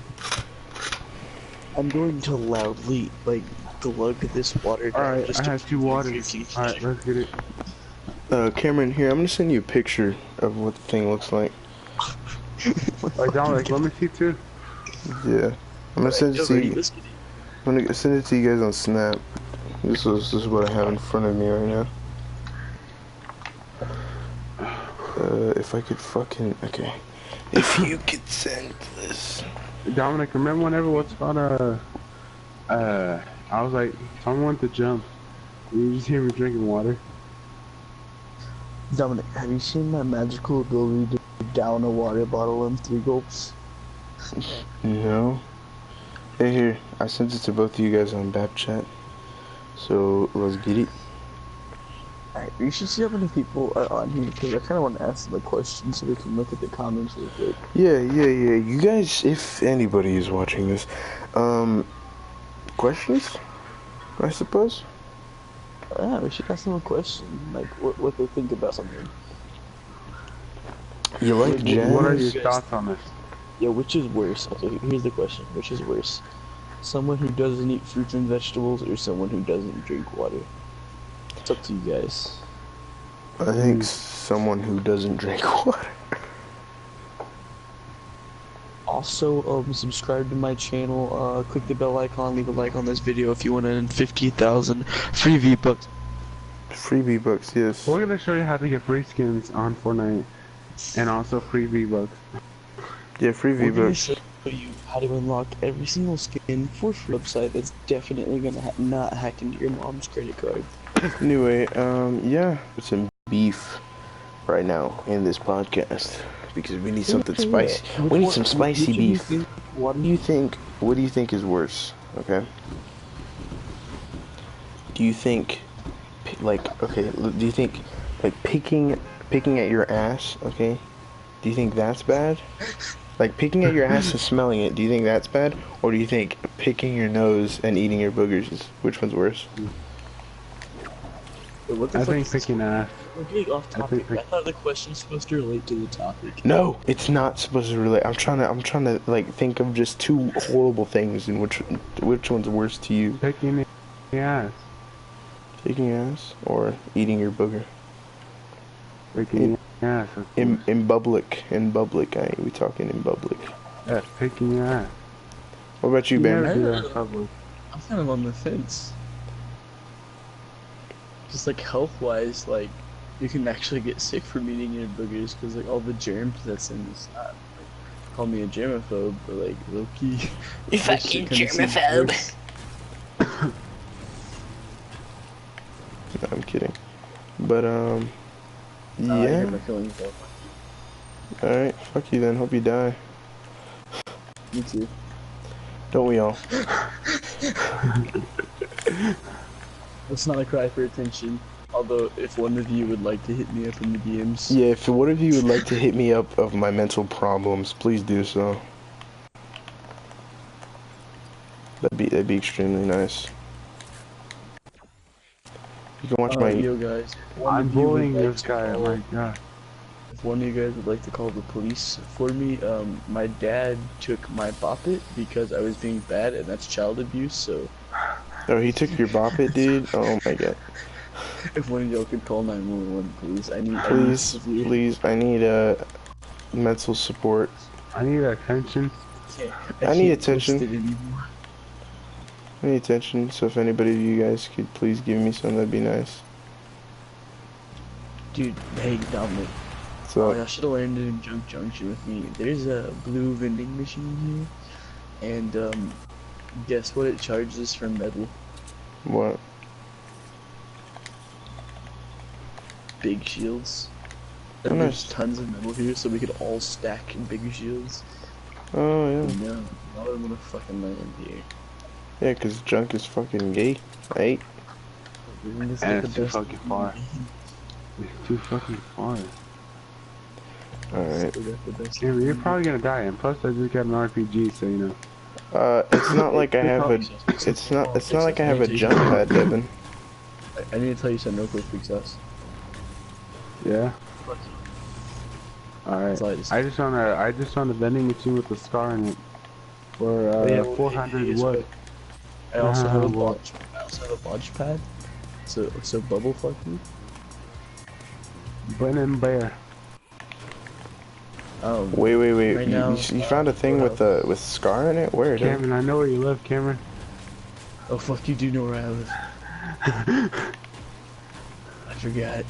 I'm going to loudly, like, glug this water down. Alright, just I to have 2 prove waters. you- Alright, let's get it. Cameron, here, I'm gonna send you a picture of what the thing looks like. Alright, Dominic, let me see too. Yeah. I'm gonna send it to you. Let's get it. I'm gonna send it to you guys on Snap. This is what I have in front of me right now. If I could fucking, okay. If you could send this. Dominic, remember whenever what's called I was like, someone to jump. You just hear me drinking water. Dominic, have you seen my magical ability to down a water bottle in 3 gulps? No. Hey, here, I sent it to both of you guys on Babchat. So let's get it. Alright, you should see how many people are on here because I kind of want to ask them a question so we can look at the comments real quick. Yeah. You guys, if anybody is watching this, questions? I suppose. Yeah, we should ask them a question, like what they think about something. You like What- jazz? What are you your guys- thoughts on this? Yeah, which is worse? Okay, here's the question. Which is worse? Someone who doesn't eat fruits and vegetables or someone who doesn't drink water? It's up to you guys. I think someone who doesn't drink water. Also, subscribe to my channel, click the bell icon, leave a like on this video if you want to earn 50,000 free V-Bucks. Free V-Bucks, yes. We're gonna show you how to get free skins on Fortnite. And also free V-Bucks. Yeah, free We're gonna V-Bucks. show you how to unlock every single skin for free website that's definitely gonna not hack into your mom's credit card. Anyway, yeah, some beef right now in this podcast because we need something spicy. We need some spicy beef. What do you think? What do you think is worse? Okay. Do you think, do you think, like picking at your ass? Okay. Do you think that's bad? Like picking at your ass and smelling it. Do you think that's bad, or do you think picking your nose and eating your boogers is which one's worse? I think picking ass. We're getting off topic. think- I thought the question's supposed to relate to the topic. No, it's not supposed to relate. I'm trying to like think of just 2 horrible things and which one's worse to you? Picking the ass. Picking your ass or eating your booger? Picking the ass. In public, we talking in public. Yeah, picking your ass. What about you, You Bam? never do that in public. I'm kind of on the fence. Just like health-wise, like you can actually get sick from eating your boogers because like all the germs that's in this. Like, call me a germaphobe, but like low key. You fucking germaphobe. No, I'm kidding. But I yeah. hurt my feelings though. All right, fuck you then. Hope you die. Me too. Don't we all? It's not a cry for attention. Although, if one of you would like to hit me up in the DMs, Yeah. If one of you would like to hit me up of my mental problems, please do so. That'd be extremely nice. You can watch my. Yo guys, I'm bullying this guy. Oh my god. if one of you guys would like to call the police for me, my dad took my bop it because I was being bad, and that's child abuse. So Oh, he took your bop it, dude. Oh my god. if one of y'all could call 911, please. Please, I need mental support. I need attention. I need can't twist attention. it anymore. I need attention. So if anybody of you guys could please give me some, that'd be nice. Dude, hey Dominic. So Y'all should have landed in Junk Junction with me. There's a blue vending machine here, and guess what it charges for metal? what? Big shields. Oh, And nice. there's tons of metal here, so we could all stack in bigger shields. Oh yeah. No, I would want to fucking land here. Yeah, 'cause junk is fucking gay, right? Isn't this And like it's the too best fucking far. It's too fucking far. Alright. Still got the best Cameron, you're probably gonna die, and plus I just got an RPG, so you know. It's not like I have a. It's not like I have a jump pad, Devin. I need to tell you something real quick, Big Sus. Yeah. Alright. That's all I just- I just found a vending machine with a scar in it. For Yeah, 400 wood. I also have a Well. launch pad. So bubble fuck me. Bun and bear. Wait. Right You, now- you found a thing with scar in it? Where? Devin? Cameron, I know where you live, Cameron. Oh fuck, you do know where I live. I forgot.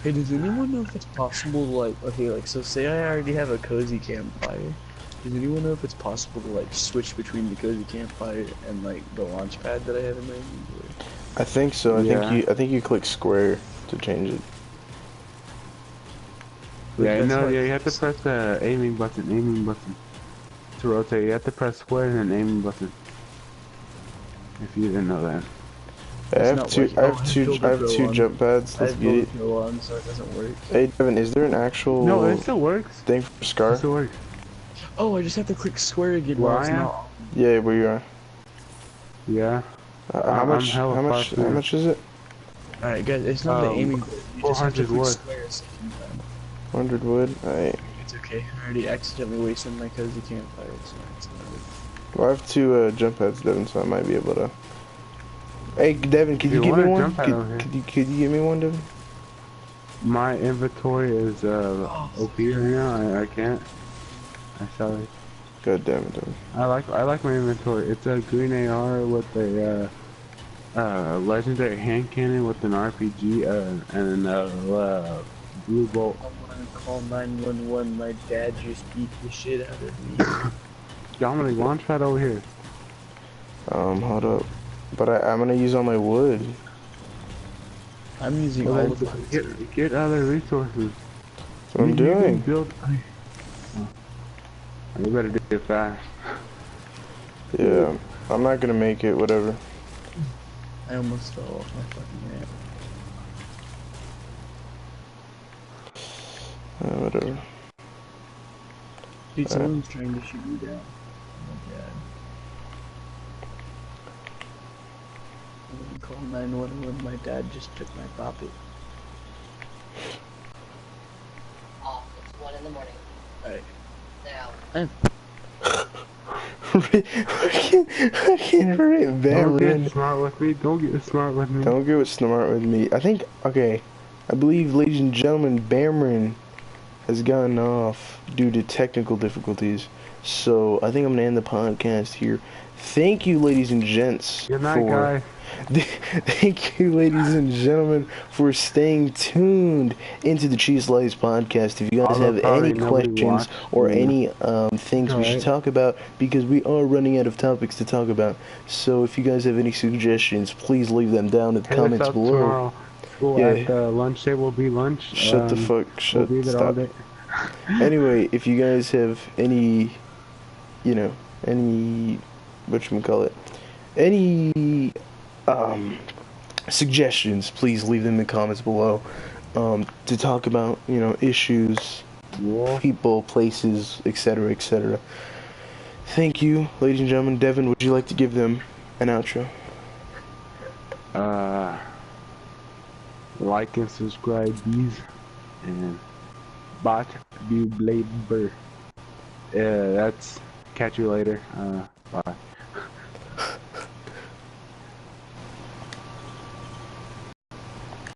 Hey, does anyone know if it's possible to so say I already have a cozy campfire. Does anyone know if it's possible to switch between the cozy campfire and the launch pad that I have in my inventory? I think so. Yeah. I think you click square to change it. Yeah, That's no, like- yeah, you have to press the aiming button. To rotate, you have to press square and then aiming button. If you didn't know that. I have not two. working. I Oh, have I two. have I have Builder two Pro on. jump pads. I Let's have get it. both go on, so it doesn't work. Hey Devin, is there an actual No, it still works. thing for It scar? still works. Oh, I just have to click square again Where while it's I am? not. Yeah, where you are. Yeah. How I'm much? hella How much? far How through. much is it? Alright, guys, it's not the aiming. You just have to 400 click wood. square a second time. 100 wood. Alright. It's okay. I already accidentally wasted my cozy campfire, so it's not. Well, I have two jump pads, Devin, so I might be able to. Hey, Devin, could You you give me want a one? jump pad over here? Could you give me one, Devin? My inventory is OP right now. I can't. I'm sorry. God damn it, Devin. I like my inventory. It's a green AR with a legendary hand cannon with an RPG and blue bolt. I'm gonna call 911. My dad just beat the shit out of me. Dominic, launch pad over here. Hold up. But I'm gonna use all my wood. I'm using Well, all then of it. get other resources. That's what I'm You can doing. build. You better do it fast. Yeah, I'm not gonna make it, whatever. I almost fell off my fucking ramp. Whatever. Dude, someone's trying to shoot me down. Oh my god. I'm gonna call 911. My dad just took my poppy. Oh, it's 1 in the morning. Alright. Now. Fucking Don't Baron. get smart with me. Don't get smart with me. Don't get smart with me. I think, okay, I believe, ladies and gentlemen, Baron has gotten off due to technical difficulties. So I think I'm gonna end the podcast here. Thank you, ladies and gents. Good night, guys. Thank you, ladies and gentlemen, for staying tuned into the Cheese Slice podcast. If you guys Although have probably any nobody questions watched, or yeah. any things we should Alright. talk about, because we are running out of topics to talk about. So if you guys have any suggestions, please leave them down in the Hit us comments up below. tomorrow. School Yeah. at the lunch table will be lunch. Shut the fuck. We'll Shut. be there all Stop. day. Anyway, if you guys have any, you know, any, whatchamacallit, any suggestions, please leave them in the comments below, to talk about, you know, issues, Yeah. people, places, etc., etc. Thank you, ladies and gentlemen. Devin, would you like to give them an outro? Like and subscribe, these, and bot be blade burr. Yeah, that's catch you later. Bye.